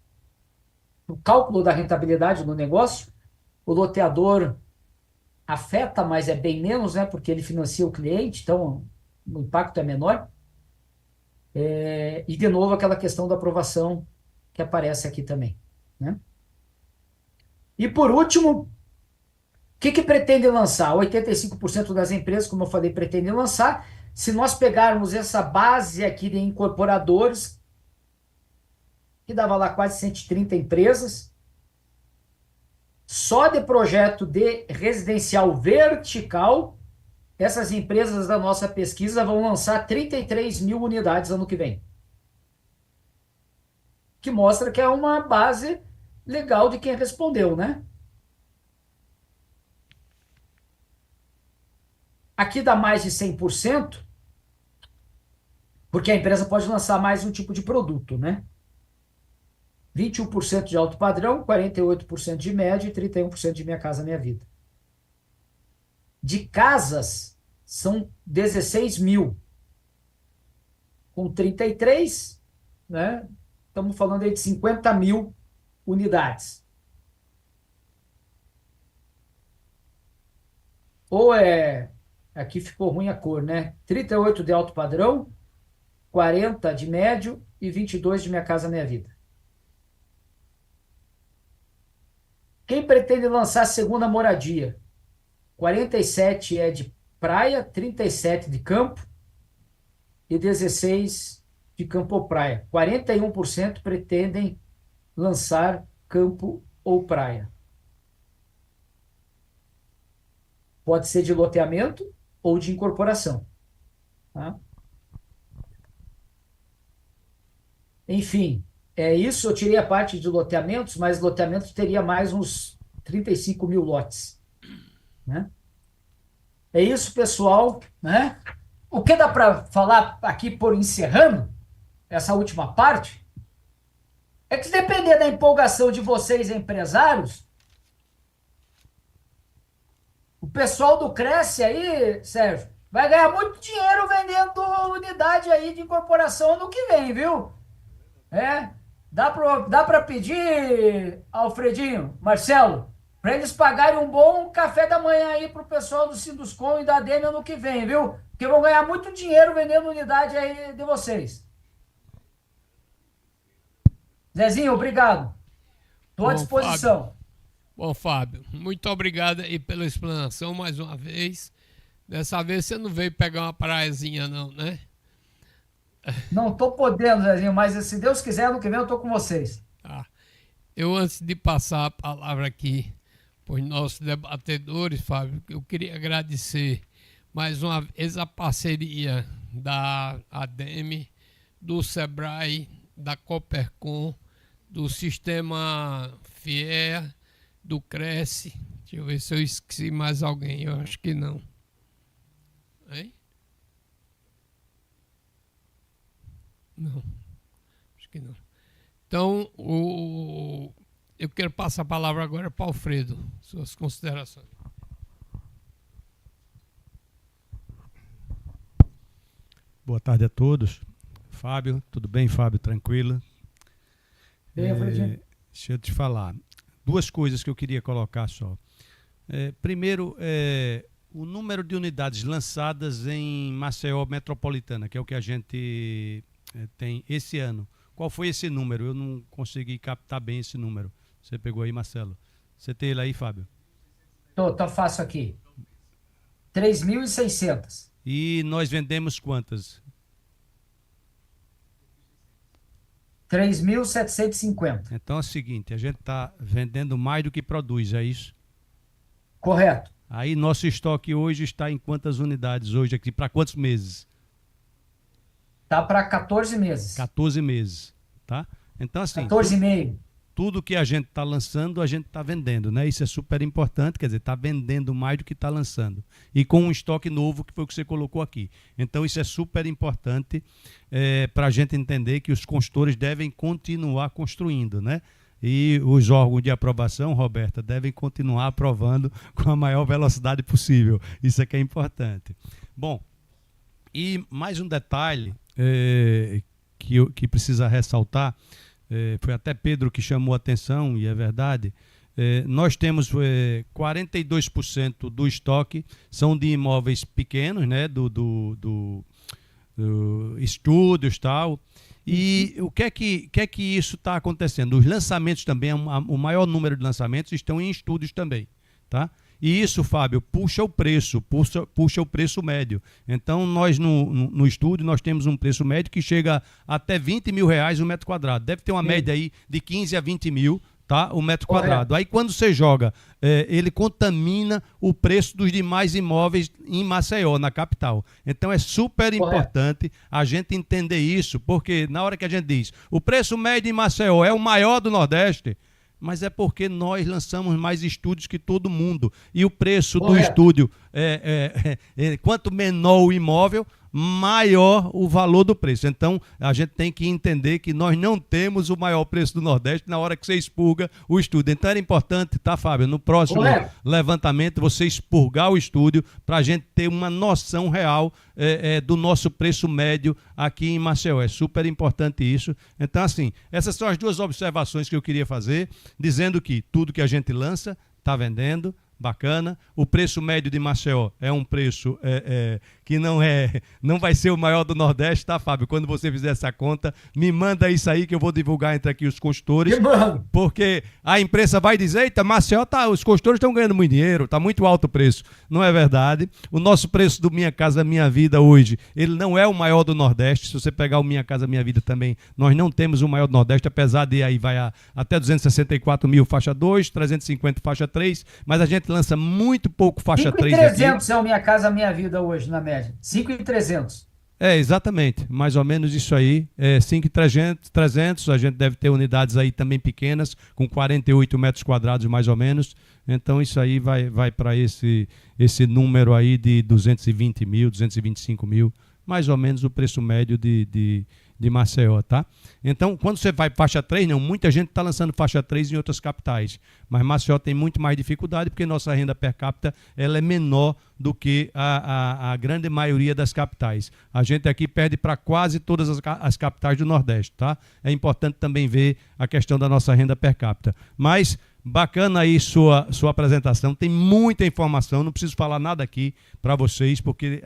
o cálculo da rentabilidade do negócio. O loteador afeta, mas é bem menos, né? Porque ele financia o cliente, então o impacto é menor. E, de novo, aquela questão da aprovação que aparece aqui também, né? E, por último, o que pretende lançar? 85% das empresas, como eu falei, pretendem lançar. Se nós pegarmos essa base aqui de incorporadores, que dava lá quase 130 empresas, só de projeto de residencial vertical, essas empresas da nossa pesquisa vão lançar 33 mil unidades ano que vem. Que mostra que é uma base legal de quem respondeu, né? Aqui dá mais de 100%, porque a empresa pode lançar mais um tipo de produto, né? 21% de alto padrão, 48% de médio e 31% de Minha Casa Minha Vida. De casas, são 16 mil. Com 33, né? Estamos falando aí de 50 mil unidades. Ou aqui ficou ruim a cor, né? 38 de alto padrão, 40 de médio e 22 de Minha Casa Minha Vida. Quem pretende lançar a segunda moradia? 47 é de praia, 37 de campo e 16 de campo ou praia. 41% pretendem lançar campo ou praia. Pode ser de loteamento ou de incorporação. Tá? Enfim, é isso. Eu tirei a parte de loteamentos, mas loteamentos teria mais uns 35 mil lotes. Né? É isso, pessoal. Né? O que dá para falar aqui por encerrando essa última parte é que, se depender da empolgação de vocês, empresários, o pessoal do Cresce aí, Sérgio, vai ganhar muito dinheiro vendendo unidade aí de incorporação ano que vem, viu? Dá para pedir, Alfredinho, Marcelo, para eles pagarem um bom café da manhã aí pro pessoal do Sinduscom e da ADEME ano que vem, viu? Porque vão ganhar muito dinheiro vendendo unidade aí de vocês. Zezinho, obrigado. Estou à disposição. Fábio. Bom, Fábio, muito obrigado aí pela explanação mais uma vez. Dessa vez você não veio pegar uma praiazinha não, né? Não estou podendo, Zezinho, mas se Deus quiser, ano que vem eu estou com vocês. Tá. Eu, antes de passar a palavra aqui para os nossos debatedores, Fábio, eu queria agradecer mais uma vez a parceria da ADEME, do SEBRAE, da Coopercom, do Sistema FIEA, do Cresce. Deixa eu ver se eu esqueci mais alguém, eu acho que não. Hein? Não, acho que não. Então, eu quero passar a palavra agora para o Alfredo, suas considerações. Boa tarde a todos. Fábio, tudo bem, Fábio? Tranquilo? Deixa eu te falar. Duas coisas que eu queria colocar só. Primeiro, o número de unidades lançadas em Maceió Metropolitana, que é o que a gente tem esse ano. Qual foi esse número? Eu não consegui captar bem esse número. Você pegou aí, Marcelo? Você tem ele aí, Fábio? Tô fácil aqui. 3.600. E nós vendemos quantas? 3.750. Então é o seguinte, a gente está vendendo mais do que produz, é isso? Correto. Aí nosso estoque hoje está em quantas unidades hoje aqui? Para quantos meses? Tá para 14 meses. 14 meses, tá? Então assim, 14,5. Tudo que a gente está lançando, a gente está vendendo, né? Isso é super importante, quer dizer, está vendendo mais do que está lançando. E com um estoque novo, que foi o que você colocou aqui. Então isso é super importante para a gente entender que os consultores devem continuar construindo, né? E os órgãos de aprovação, Roberta, devem continuar aprovando com a maior velocidade possível. Isso é que é importante. Bom, e mais um detalhe que precisa ressaltar, foi até Pedro que chamou a atenção, e é verdade, nós temos 42% do estoque são de imóveis pequenos, né, do estúdios e tal. E o que é que isso está acontecendo? Os lançamentos também, o maior número de lançamentos estão em estúdios também, tá? E isso, Fábio, puxa o preço médio. Então, nós no estúdio, nós temos um preço médio que chega até R$20.000 o metro quadrado. Deve ter uma média aí de 15 a 20 mil, tá? O metro quadrado. Aí, quando você joga, ele contamina o preço dos demais imóveis em Maceió, na capital. Então, é super importante a gente entender isso, porque na hora que a gente diz o preço médio em Maceió é o maior do Nordeste, mas é porque nós lançamos mais estúdios que todo mundo. E o preço do estúdio, quanto menor o imóvel, maior o valor do preço. Então, a gente tem que entender que nós não temos o maior preço do Nordeste na hora que você expurga o estúdio. Então, era importante, tá, Fábio, no próximo levantamento, você expurgar o estúdio para a gente ter uma noção real do nosso preço médio aqui em Maceió. É super importante isso. Então, assim, essas são as duas observações que eu queria fazer, dizendo que tudo que a gente lança está vendendo, bacana. O preço médio de Maceió é um preço que não vai ser o maior do Nordeste, tá, Fábio? Quando você fizer essa conta, me manda isso aí que eu vou divulgar entre aqui os consultores. Porque a imprensa vai dizer, eita, Maceió, os consultores estão ganhando muito dinheiro, está muito alto o preço. Não é verdade. O nosso preço do Minha Casa Minha Vida hoje, ele não é o maior do Nordeste. Se você pegar o Minha Casa Minha Vida também, nós não temos o maior do Nordeste, apesar de aí vai até 264 mil faixa 2, 350 faixa 3, mas a gente lança muito pouco faixa 3 aqui. 5.300 é o Minha Casa Minha Vida hoje, na média. 5.300. Exatamente. Mais ou menos isso aí. 5.300. A gente deve ter unidades aí também pequenas, com 48 metros quadrados mais ou menos. Então isso aí vai para esse número aí de 220 mil, 225 mil. Mais ou menos o preço médio de Maceió, tá? Então, quando você vai faixa 3, não, muita gente está lançando faixa 3 em outras capitais, mas Maceió tem muito mais dificuldade porque nossa renda per capita ela é menor do que a grande maioria das capitais. A gente aqui perde para quase todas as capitais do Nordeste, tá? É importante também ver a questão da nossa renda per capita. Mas bacana aí sua apresentação, tem muita informação, não preciso falar nada aqui para vocês, porque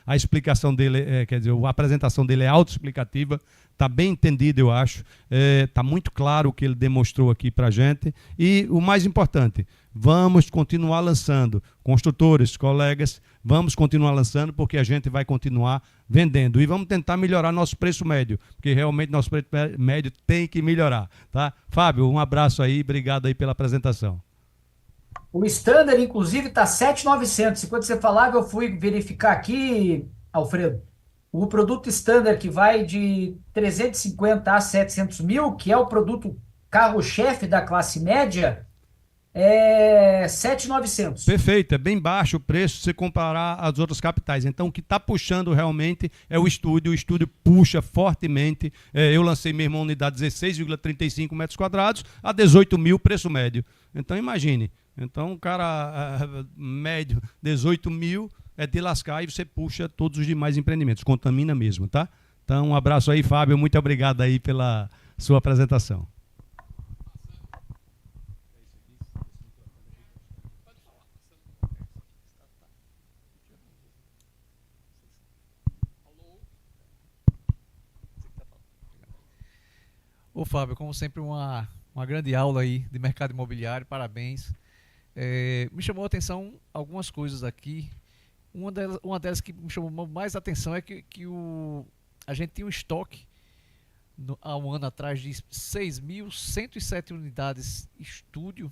a explicação dele, quer dizer, a apresentação dele é autoexplicativa, está bem entendido, eu acho, está muito claro o que ele demonstrou aqui para a gente, e o mais importante, vamos continuar lançando, construtores, colegas, vamos continuar lançando, porque a gente vai continuar vendendo, e vamos tentar melhorar nosso preço médio, porque realmente nosso preço médio tem que melhorar, tá? Fábio, um abraço aí, obrigado aí pela apresentação. O standard, inclusive, está 7.900. E quando você falava, eu fui verificar aqui, Alfredo, o produto standard que vai de 350 a 700 mil, que é o produto carro-chefe da classe média, é 7.900. Perfeito, é bem baixo o preço se você comparar às outras capitais. Então, o que está puxando realmente é o estúdio puxa fortemente. Eu lancei mesmo uma unidade 16,35 metros quadrados a 18 mil preço médio. Então, imagine. Então, um cara médio, 18 mil, é de lascar e você puxa todos os demais empreendimentos. Contamina mesmo, tá? Então, um abraço aí, Fábio. Muito obrigado aí pela sua apresentação. Ô Fábio, como sempre uma grande aula aí de mercado imobiliário, parabéns. Me chamou a atenção algumas coisas aqui. Uma delas que me chamou mais a atenção é que a gente tinha um estoque há um ano atrás de 6.107 unidades estúdio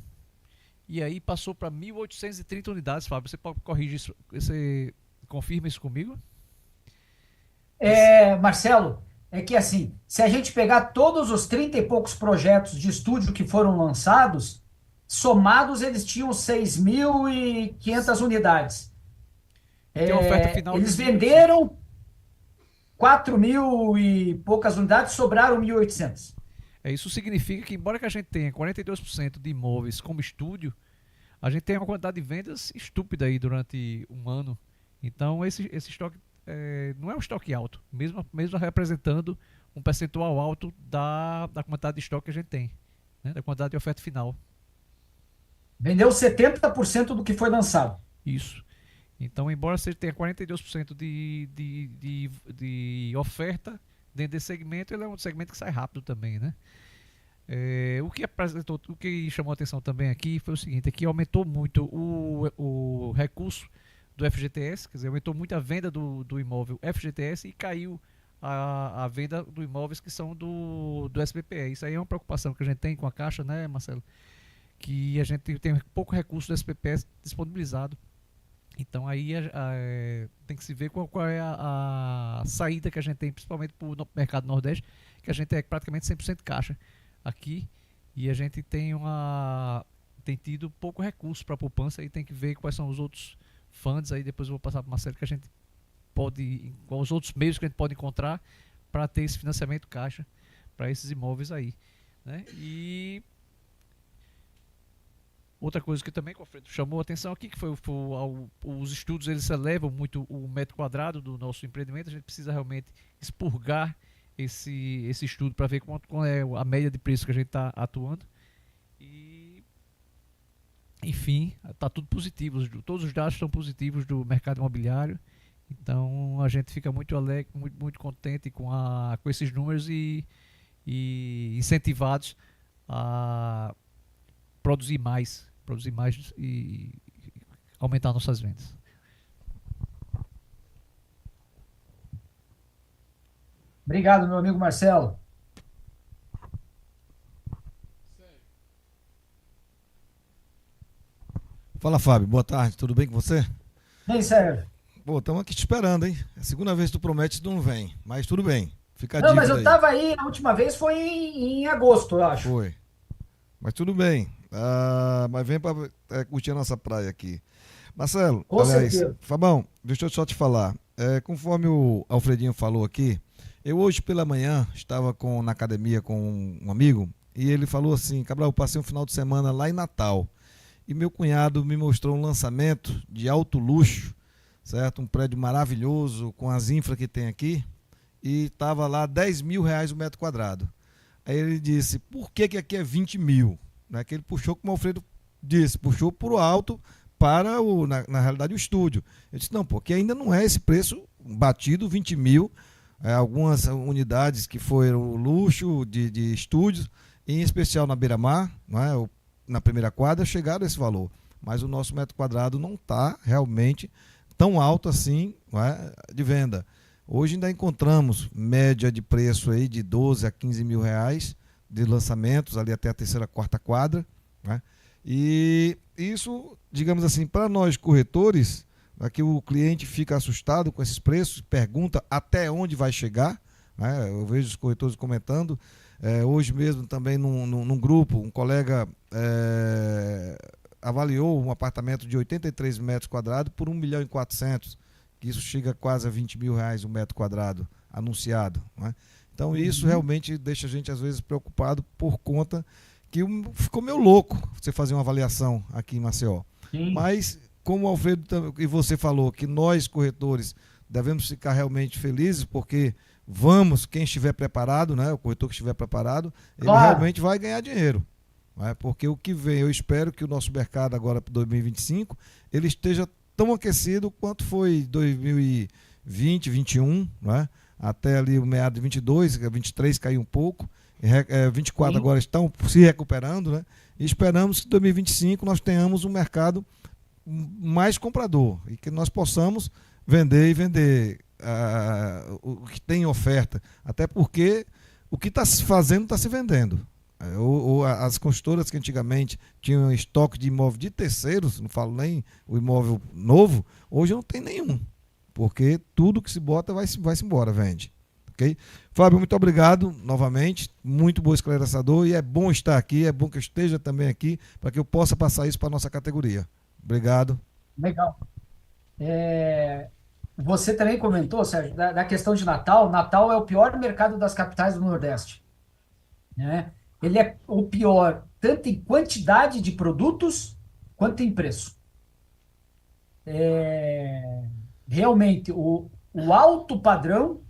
e aí passou para 1.830 unidades, Fábio. Você pode corrigir isso? Você confirma isso comigo? Marcelo, é que assim, se a gente pegar todos os 30 e poucos projetos de estúdio que foram lançados, somados eles tinham 6.500 unidades. Tem uma oferta final eles venderam 4.000 e poucas unidades, sobraram 1.800. Isso significa que, embora que a gente tenha 42% de imóveis como estúdio, a gente tem uma quantidade de vendas estúpida aí durante um ano. Então, esse estoque não é um estoque alto, mesmo representando um percentual alto da quantidade de estoque que a gente tem, né, da quantidade de oferta final. Vendeu 70% do que foi lançado. Isso. Então, embora você tenha 42% de oferta dentro desse segmento, ele é um segmento que sai rápido também, né? O que chamou a atenção também aqui foi o seguinte, é que aumentou muito o recurso do FGTS, quer dizer, aumentou muito a venda do imóvel FGTS e caiu a venda dos imóveis que são do SBPE. Isso aí é uma preocupação que a gente tem com a Caixa, né, Marcelo? Que a gente tem pouco recurso do SBPE disponibilizado. Então aí tem que se ver qual é a saída que a gente tem, principalmente para o mercado nordeste, que a gente é praticamente 100% caixa aqui, e a gente tem tido pouco recurso para a poupança, e tem que ver quais são os outros fundos, aí depois eu vou passar para o Marcelo, que a gente quais os outros meios que a gente pode encontrar para ter esse financiamento caixa para esses imóveis aí, né? E outra coisa que também, Alfredo, chamou a atenção aqui, que os estudos, eles elevam muito o metro quadrado do nosso empreendimento. A gente precisa realmente expurgar esse estudo para ver qual é a média de preço que a gente está atuando. E, enfim, está tudo positivo. Todos os dados estão positivos do mercado imobiliário. Então, a gente fica muito alegre, muito contente com esses números e incentivados a produzir mais e aumentar nossas vendas. Obrigado, meu amigo Marcelo. Fala, Fábio. Boa tarde. Tudo bem com você? Bem, Sérgio. Pô, estamos aqui te esperando, hein? É a segunda vez que tu promete e tu não vem. Mas tudo bem. Fica a Não, mas dívida eu aí. estava aí, a última vez foi em agosto, eu acho. Foi. Mas tudo bem. Mas vem para curtir a nossa praia aqui. Marcelo, Com aliás, certeza. Fabão, deixa eu só te falar. Conforme o Alfredinho falou aqui, eu hoje pela manhã estava na academia com um amigo e ele falou assim: Cabral, eu passei um final de semana lá em Natal e meu cunhado me mostrou um lançamento de alto luxo, certo? Um prédio maravilhoso com as infra que tem aqui e estava lá R$ 10.000 o metro quadrado. Aí ele disse: por que aqui é 20 mil? Né? Que ele puxou, como o Alfredo disse, puxou por alto para, na realidade, o estúdio. Eu disse: não, porque ainda não é esse preço batido, 20 mil. Algumas unidades que foram luxo de estúdios, em especial na Beira-Mar, né, na primeira quadra, chegaram a esse valor. Mas o nosso metro quadrado não está realmente tão alto assim, né, de venda. Hoje ainda encontramos média de preço aí de 12 a 15 mil reais de lançamentos, ali até a terceira, quarta quadra. Né? E isso, digamos assim, para nós corretores, que o cliente fica assustado com esses preços, pergunta até onde vai chegar. Né? Eu vejo os corretores comentando. Hoje mesmo também num grupo, um colega avaliou um apartamento de 83 metros quadrados por 1.400.000, que isso chega quase a 20 mil reais o metro quadrado anunciado. Né? Então isso realmente deixa a gente às vezes preocupado por conta que ficou meio louco você fazer uma avaliação aqui em Maceió. Sim. Mas como o Alfredo e você falou, que nós corretores devemos ficar realmente felizes, porque quem estiver preparado, né, o corretor que estiver preparado, ele realmente vai ganhar dinheiro. Né, porque o que vem, eu espero que o nosso mercado agora para 2025, ele esteja tão aquecido quanto foi 2020, 2021, né, até ali o meado de 22, 23 caiu um pouco, 24 agora estão se recuperando, né, e esperamos que em 2025 nós tenhamos um mercado mais comprador e que nós possamos vender o que tem em oferta, até porque o que está se fazendo está se vendendo. As construtoras que antigamente tinham estoque de imóvel de terceiros, não falo nem o imóvel novo, hoje não tem nenhum, porque tudo que se bota vai-se embora, vende. Okay? Fábio, muito obrigado novamente, muito bom esclarecedor, e é bom estar aqui, é bom que eu esteja também aqui, para que eu possa passar isso para a nossa categoria. Obrigado. Legal. Você também comentou, Sérgio, da questão de Natal. Natal é o pior mercado das capitais do Nordeste. Né? Ele é o pior tanto em quantidade de produtos quanto em preço. Realmente, o alto padrão,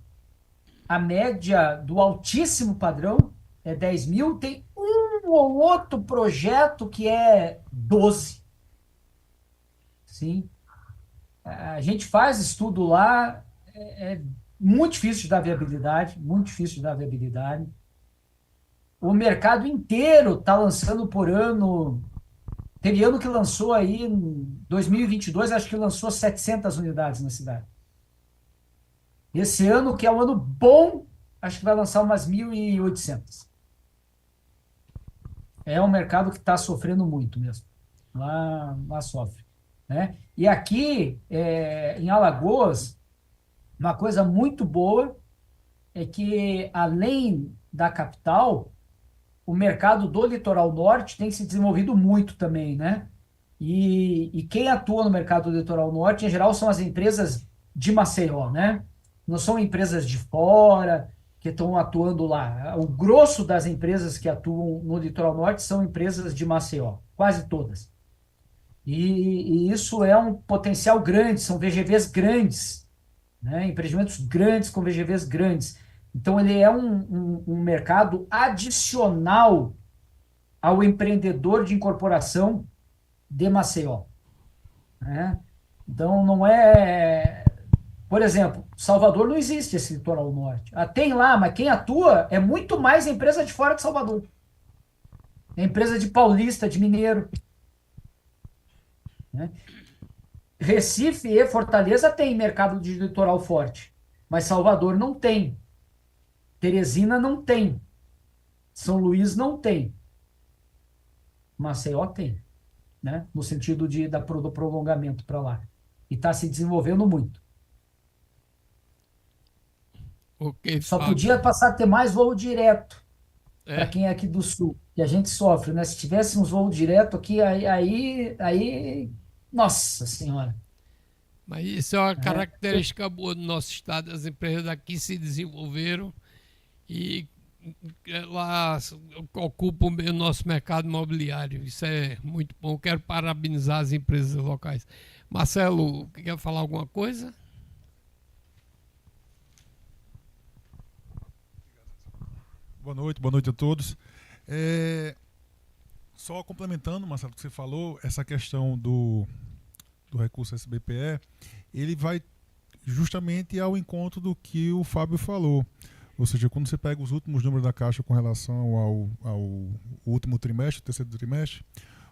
a média do altíssimo padrão é 10 mil. Tem um ou outro projeto que é 12. Sim. A gente faz estudo lá, é muito difícil de dar viabilidade, muito difícil de dar viabilidade. O mercado inteiro está lançando por ano. Teve ano que lançou aí, em 2022, acho que lançou 700 unidades na cidade. Esse ano, que é um ano bom, acho que vai lançar umas 1.800. É um mercado que está sofrendo muito mesmo. Lá sofre. Né? E aqui, em Alagoas, uma coisa muito boa é que, além da capital, o mercado do litoral norte tem se desenvolvido muito também, né? E quem atua no mercado do litoral norte, em geral, são as empresas de Maceió, né? Não são empresas de fora que estão atuando lá. O grosso das empresas que atuam no litoral norte são empresas de Maceió, quase todas. E isso é um potencial grande, são VGVs grandes, né? Empreendimentos grandes com VGVs grandes. Então, ele é um mercado adicional ao empreendedor de incorporação de Maceió, né? Então, não é... Por exemplo, Salvador não existe esse litoral norte. Tem lá, mas quem atua é muito mais empresa de fora de Salvador. É empresa de paulista, de mineiro, né? Recife e Fortaleza tem mercado de litoral forte, mas Salvador não tem. Teresina não tem. São Luís não tem. Maceió tem, né? No sentido do prolongamento para lá. E está se desenvolvendo muito. Ok, Só Fábio. podia passar a ter mais voo direto para É, quem é aqui do sul, que a gente sofre, né? Se tivesse uns voos direto aqui, nossa senhora. mas isso é uma Né? característica boa do nosso estado. As empresas daqui se desenvolveram e elas ocupam o nosso mercado imobiliário. Isso é muito bom. Quero parabenizar as empresas locais. Marcelo, quer falar alguma coisa? Boa noite a todos. Só complementando, Marcelo, o que você falou, essa questão do recurso SBPE, ele vai justamente ao encontro do que o Fábio falou. Ou seja, quando você pega os últimos números da Caixa com relação ao último trimestre, terceiro trimestre,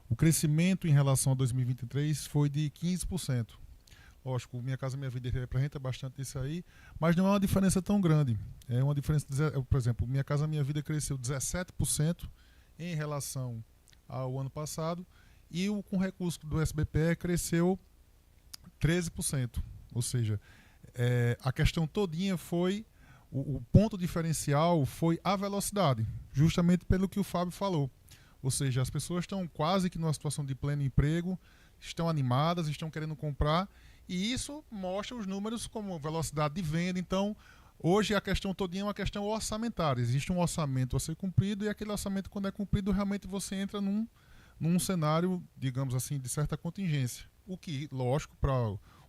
o crescimento em relação a 2023 foi de 15%. Lógico, Minha Casa Minha Vida representa bastante isso aí, mas não é uma diferença tão grande. É uma diferença, por exemplo, Minha Casa Minha Vida cresceu 17% em relação ao ano passado e com recurso do SBPE cresceu 13%. Ou seja, a questão todinha foi, o ponto diferencial foi a velocidade, justamente pelo que o Fábio falou. Ou seja, as pessoas estão quase que numa situação de pleno emprego, estão animadas, estão querendo comprar, e isso mostra os números como velocidade de venda. Então, hoje a questão todinha é uma questão orçamentária. Existe um orçamento a ser cumprido e aquele orçamento, quando é cumprido, realmente você entra num cenário, digamos assim, de certa contingência. O que, lógico, para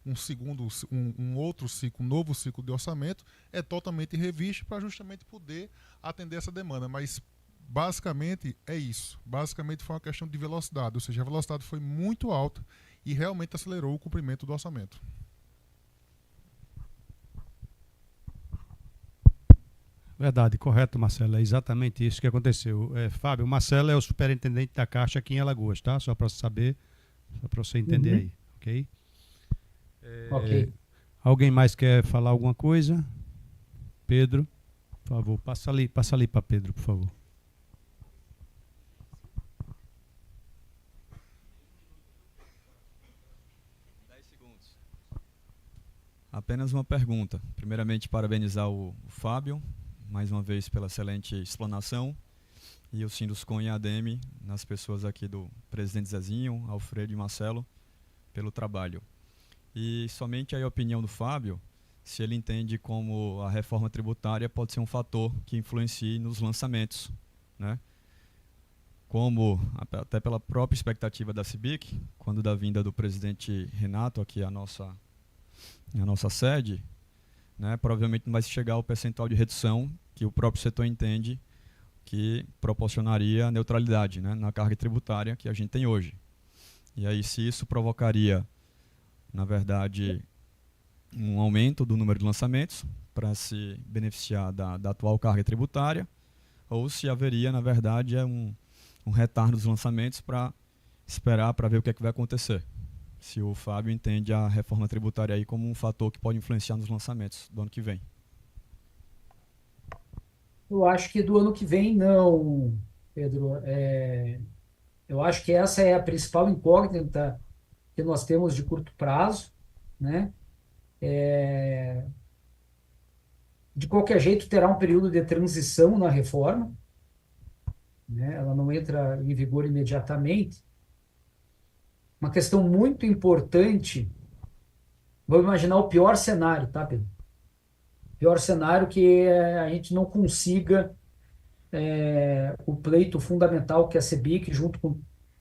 um outro ciclo, um novo ciclo de orçamento, é totalmente revisto para justamente poder atender essa demanda. Mas, basicamente, é isso. Basicamente foi uma questão de velocidade. Ou seja, a velocidade foi muito alta e realmente acelerou o cumprimento do orçamento. Verdade, correto, Marcelo. É exatamente isso que aconteceu. Fábio, o Marcelo é o superintendente da Caixa aqui em Alagoas, tá? Só para saber, só para você entender aí, ok? Ok. Alguém mais quer falar alguma coisa? Pedro, por favor, passa ali para Pedro, por favor. Apenas uma pergunta. Primeiramente, parabenizar o Fábio, mais uma vez, pela excelente explanação, e o Sinduscom e a ADM, nas pessoas aqui do presidente Zezinho, Alfredo e Marcelo, pelo trabalho. E somente a opinião do Fábio, se ele entende como a reforma tributária pode ser um fator que influencie nos lançamentos, né? Como, até pela própria expectativa da CIBIC, quando da vinda do presidente Renato aqui à nossa sede, né, provavelmente não vai chegar ao percentual de redução que o próprio setor entende que proporcionaria neutralidade, né, na carga tributária que a gente tem hoje. E aí, se isso provocaria, na verdade, um aumento do número de lançamentos para se beneficiar da atual carga tributária, ou se haveria, na verdade, um retardo dos lançamentos para esperar para ver o que é que vai acontecer. Se o Fábio entende a reforma tributária aí como um fator que pode influenciar nos lançamentos do ano que vem. Eu acho que do ano que vem, não, Pedro. Eu acho que essa é a principal incógnita que nós temos de curto prazo, né? De qualquer jeito, terá um período de transição na reforma, né? Ela não entra em vigor imediatamente. Uma questão muito importante Vamos imaginar o pior cenário, tá, Pedro? Pior cenário que a gente não consiga o pleito fundamental que é a CEBIC, junto com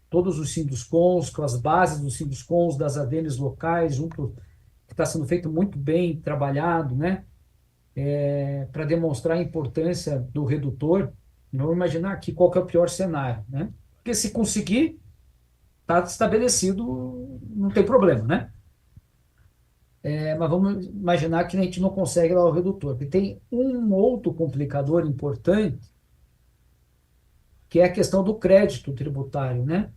todos os Sinduscons, com as bases dos Sinduscons, das ADMs locais, junto, que está sendo feito muito bem trabalhado, né? Para demonstrar a importância do redutor. Vamos imaginar aqui qual que é o pior cenário, né? Porque se conseguir, está estabelecido, não tem problema, né? Mas vamos imaginar que a gente não consegue lá o redutor. Porque tem um outro complicador importante, que é a questão do crédito tributário, né?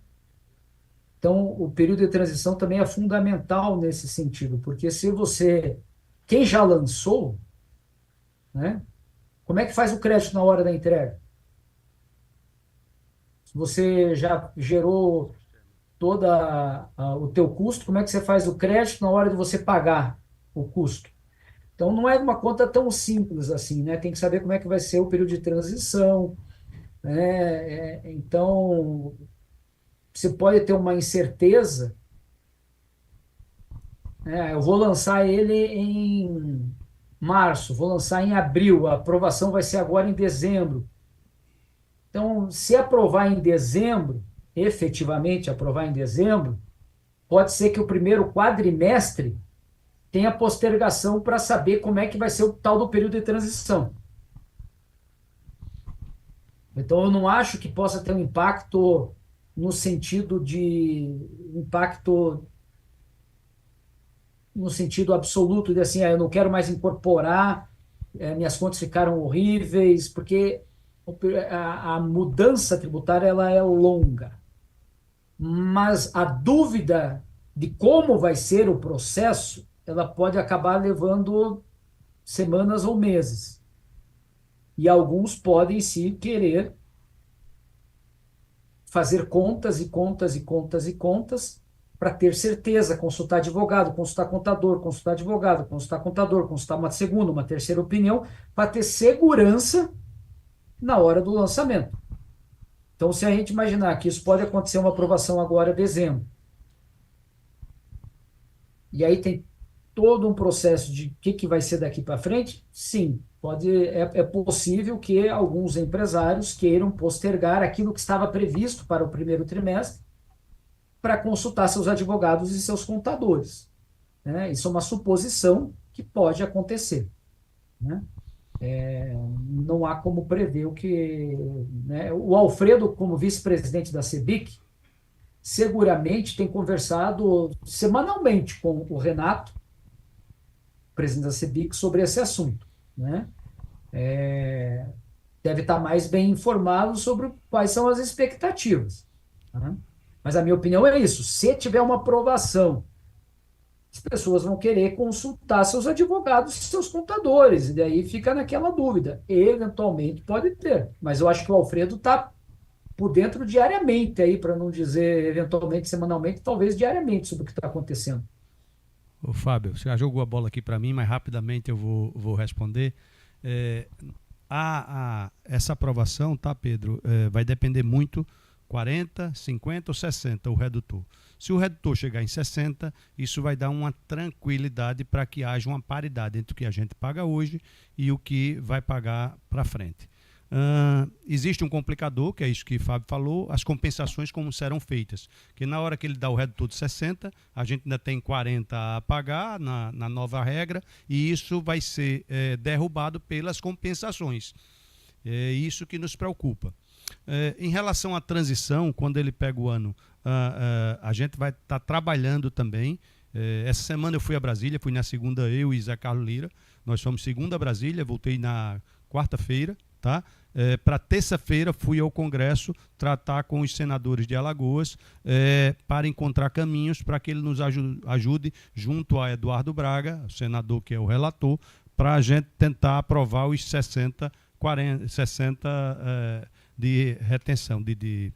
Então, o período de transição também é fundamental nesse sentido, porque se você, quem já lançou, né? Como é que faz o crédito na hora da entrega? Se você já gerou toda o teu custo, como é que você faz o crédito na hora de você pagar o custo? Então, não é uma conta tão simples assim, né? Tem que saber como é que vai ser o período de transição, né? Então, você pode ter uma incerteza, né? Eu vou lançar ele em março, vou lançar em abril, a aprovação vai ser agora em dezembro. Então, se aprovar em dezembro, efetivamente aprovar em dezembro, pode ser que o primeiro quadrimestre tenha postergação para saber como é que vai ser o tal do período de transição. Então, eu não acho que possa ter um impacto no sentido absoluto de assim, eu não quero mais incorporar, minhas contas ficaram horríveis, porque a mudança tributária ela é longa. Mas a dúvida de como vai ser o processo, ela pode acabar levando semanas ou meses. E alguns podem sim querer fazer contas e contas e contas e contas para ter certeza, consultar advogado, consultar contador, consultar advogado, consultar contador, consultar uma segunda, uma terceira opinião, para ter segurança na hora do lançamento. Então, se a gente imaginar que isso pode acontecer uma aprovação agora em dezembro, e aí tem todo um processo de o que vai ser daqui para frente, sim, é possível que alguns empresários queiram postergar aquilo que estava previsto para o primeiro trimestre para consultar seus advogados e seus contadores, né? Isso é uma suposição que pode acontecer, né? Não há como prever o que, né? O Alfredo, como vice-presidente da CEBIC, seguramente tem conversado semanalmente com o Renato, presidente da CEBIC, sobre esse assunto, né? Deve estar mais bem informado sobre quais são as expectativas, tá? Mas a minha opinião é isso: se tiver uma aprovação, as pessoas vão querer consultar seus advogados, seus contadores, e daí fica naquela dúvida. Eventualmente pode ter, mas eu acho que o Alfredo está por dentro diariamente, aí, para não dizer eventualmente semanalmente, talvez diariamente, sobre o que está acontecendo. Ô, Fábio, você já jogou a bola aqui para mim, mas rapidamente eu vou responder. Essa aprovação, tá, Pedro, vai depender muito 40, 50 ou 60 o redutor. Se o redutor chegar em 60, isso vai dar uma tranquilidade para que haja uma paridade entre o que a gente paga hoje e o que vai pagar para frente. Existe um complicador, que é isso que o Fábio falou, as compensações como serão feitas. Que na hora que ele dá o redutor de 60, a gente ainda tem 40 a pagar na nova regra, e isso vai ser derrubado pelas compensações. É isso que nos preocupa. Em relação à transição, quando ele pega o ano, a gente vai estar trabalhando também. Essa semana eu fui a Brasília, fui na segunda, eu e Zé Carlos Lira. Nós fomos segunda a Brasília, voltei na quarta-feira, tá? Para terça-feira fui ao Congresso tratar com os senadores de Alagoas para encontrar caminhos para que ele nos ajude, junto a Eduardo Braga, o senador que é o relator, para a gente tentar aprovar os 60 de retenção, de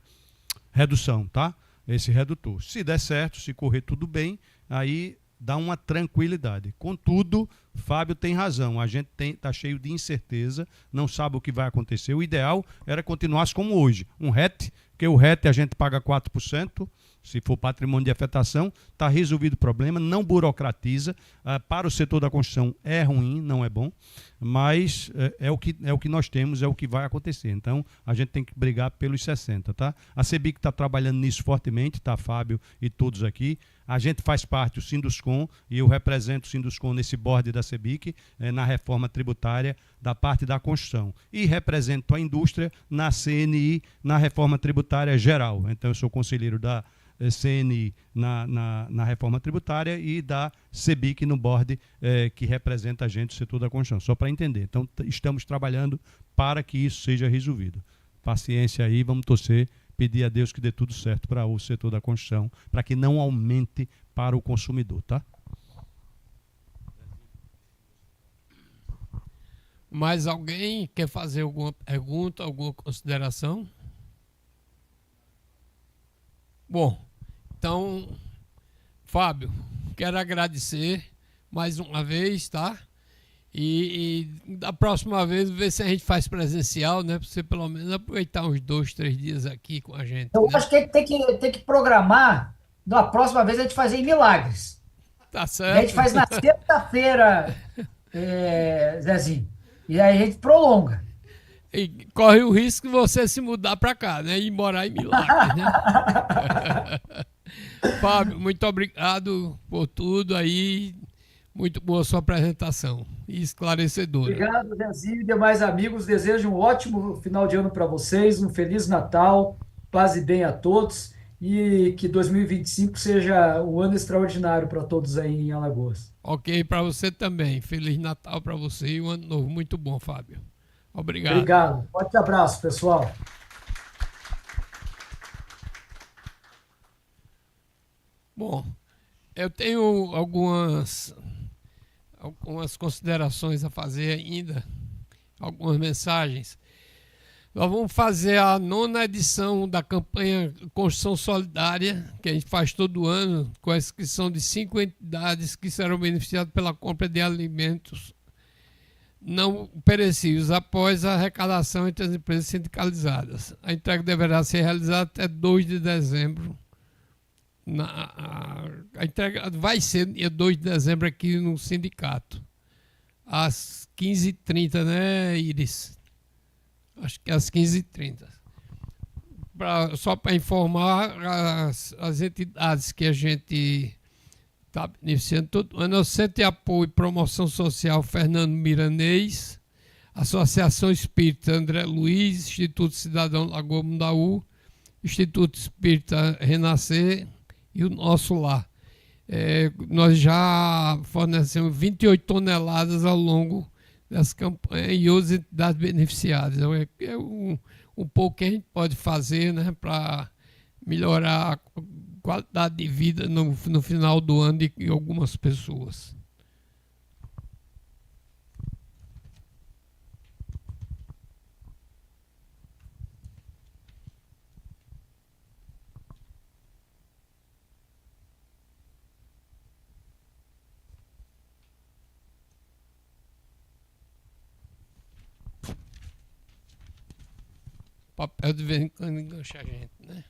redução, tá? Esse redutor. Se der certo, se correr tudo bem, aí dá uma tranquilidade. Contudo, Fábio tem razão, a gente está cheio de incerteza, não sabe o que vai acontecer. O ideal era continuar como hoje, um RET, porque o RET a gente paga 4%, Se for patrimônio de afetação, está resolvido o problema, não burocratiza. Para o setor da construção é ruim, não é bom, mas é o que nós temos, é o que vai acontecer. Então, a gente tem que brigar pelos 60, tá? A CEBIC está trabalhando nisso fortemente, tá, Fábio e todos aqui. A gente faz parte do Sinduscom, e eu represento o Sinduscom nesse board da CEBIC, na reforma tributária da parte da construção. E represento a indústria na CNI, na reforma tributária geral. Então, eu sou conselheiro da CNI na reforma tributária e da CEBIC no board que representa a gente, o setor da construção, só para entender. Então, estamos trabalhando para que isso seja resolvido. Paciência aí, vamos torcer, pedir a Deus que dê tudo certo para o setor da construção, para que não aumente para o consumidor, tá? Mais alguém quer fazer alguma pergunta, alguma consideração? Bom, então, Fábio, quero agradecer mais uma vez, tá? E da próxima vez, ver se a gente faz presencial, né? Para você pelo menos aproveitar uns 2, 3 dias aqui com a gente. Eu né? acho que tem que programar, da próxima vez a gente fazer em Milagres. Tá certo. A gente faz na sexta-feira, Zezinho. E aí a gente prolonga. E corre o risco de você se mudar para cá, né? E morar em Milagres, né? Fábio, muito obrigado por tudo aí. Muito boa sua apresentação e esclarecedora. Obrigado, Zezinho e demais amigos. Desejo um ótimo final de ano para vocês, um Feliz Natal, paz e bem a todos, e que 2025 seja um ano extraordinário para todos aí em Alagoas. Ok, para você também. Feliz Natal para você e um ano novo muito bom, Fábio. Obrigado. Obrigado. Forte abraço, pessoal. Bom, eu tenho algumas considerações a fazer ainda, algumas mensagens. Nós vamos fazer a 9ª edição da campanha Construção Solidária, que a gente faz todo ano, com a inscrição de 5 entidades que serão beneficiadas pela compra de alimentos não perecíveis após a arrecadação entre as empresas sindicalizadas. A entrega deverá ser realizada até 2 de dezembro. A entrega vai ser dia 2 de dezembro aqui no sindicato, às 15h30, né, Iris? Acho que às 15h30. Só para informar as entidades que a gente está beneficiando todo ano: é o Centro de Apoio e Promoção Social Fernando Miranês, Associação Espírita André Luiz, Instituto Cidadão Lagoa Mundaú, Instituto Espírita Renascer e o Nosso Lar. Nós já fornecemos 28 toneladas ao longo dessa campanha e outras entidades beneficiadas. É um pouco que a gente pode fazer, né, para melhorar a qualidade de vida no final do ano de algumas pessoas. Papel de vez em quando engancha a gente, né?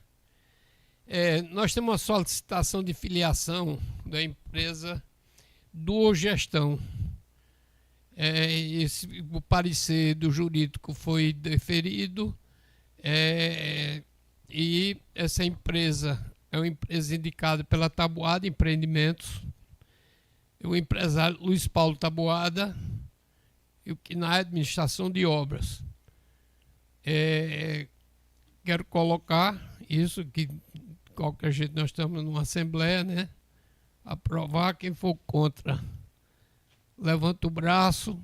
Nós temos uma solicitação de filiação da empresa Duo Gestão. O parecer do jurídico foi deferido, e essa empresa é uma empresa indicada pela Taboada Empreendimentos, o empresário Luiz Paulo Taboada e o que na administração de obras. Quero colocar isso, que de qualquer jeito nós estamos numa assembleia, né? Aprovar. Quem for contra, levanta o braço.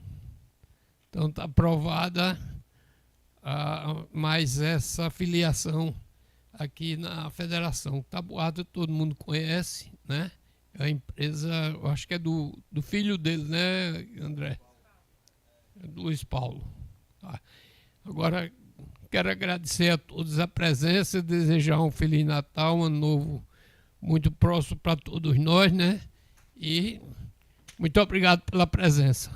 Então está aprovada mais essa filiação aqui na federação. Taboada todo mundo conhece, né? É a empresa, eu acho que é do filho dele, né, André? É do Luiz Paulo. Tá. Agora, quero agradecer a todos a presença, desejar um Feliz Natal, um ano novo muito próximo para todos nós, né? E muito obrigado pela presença.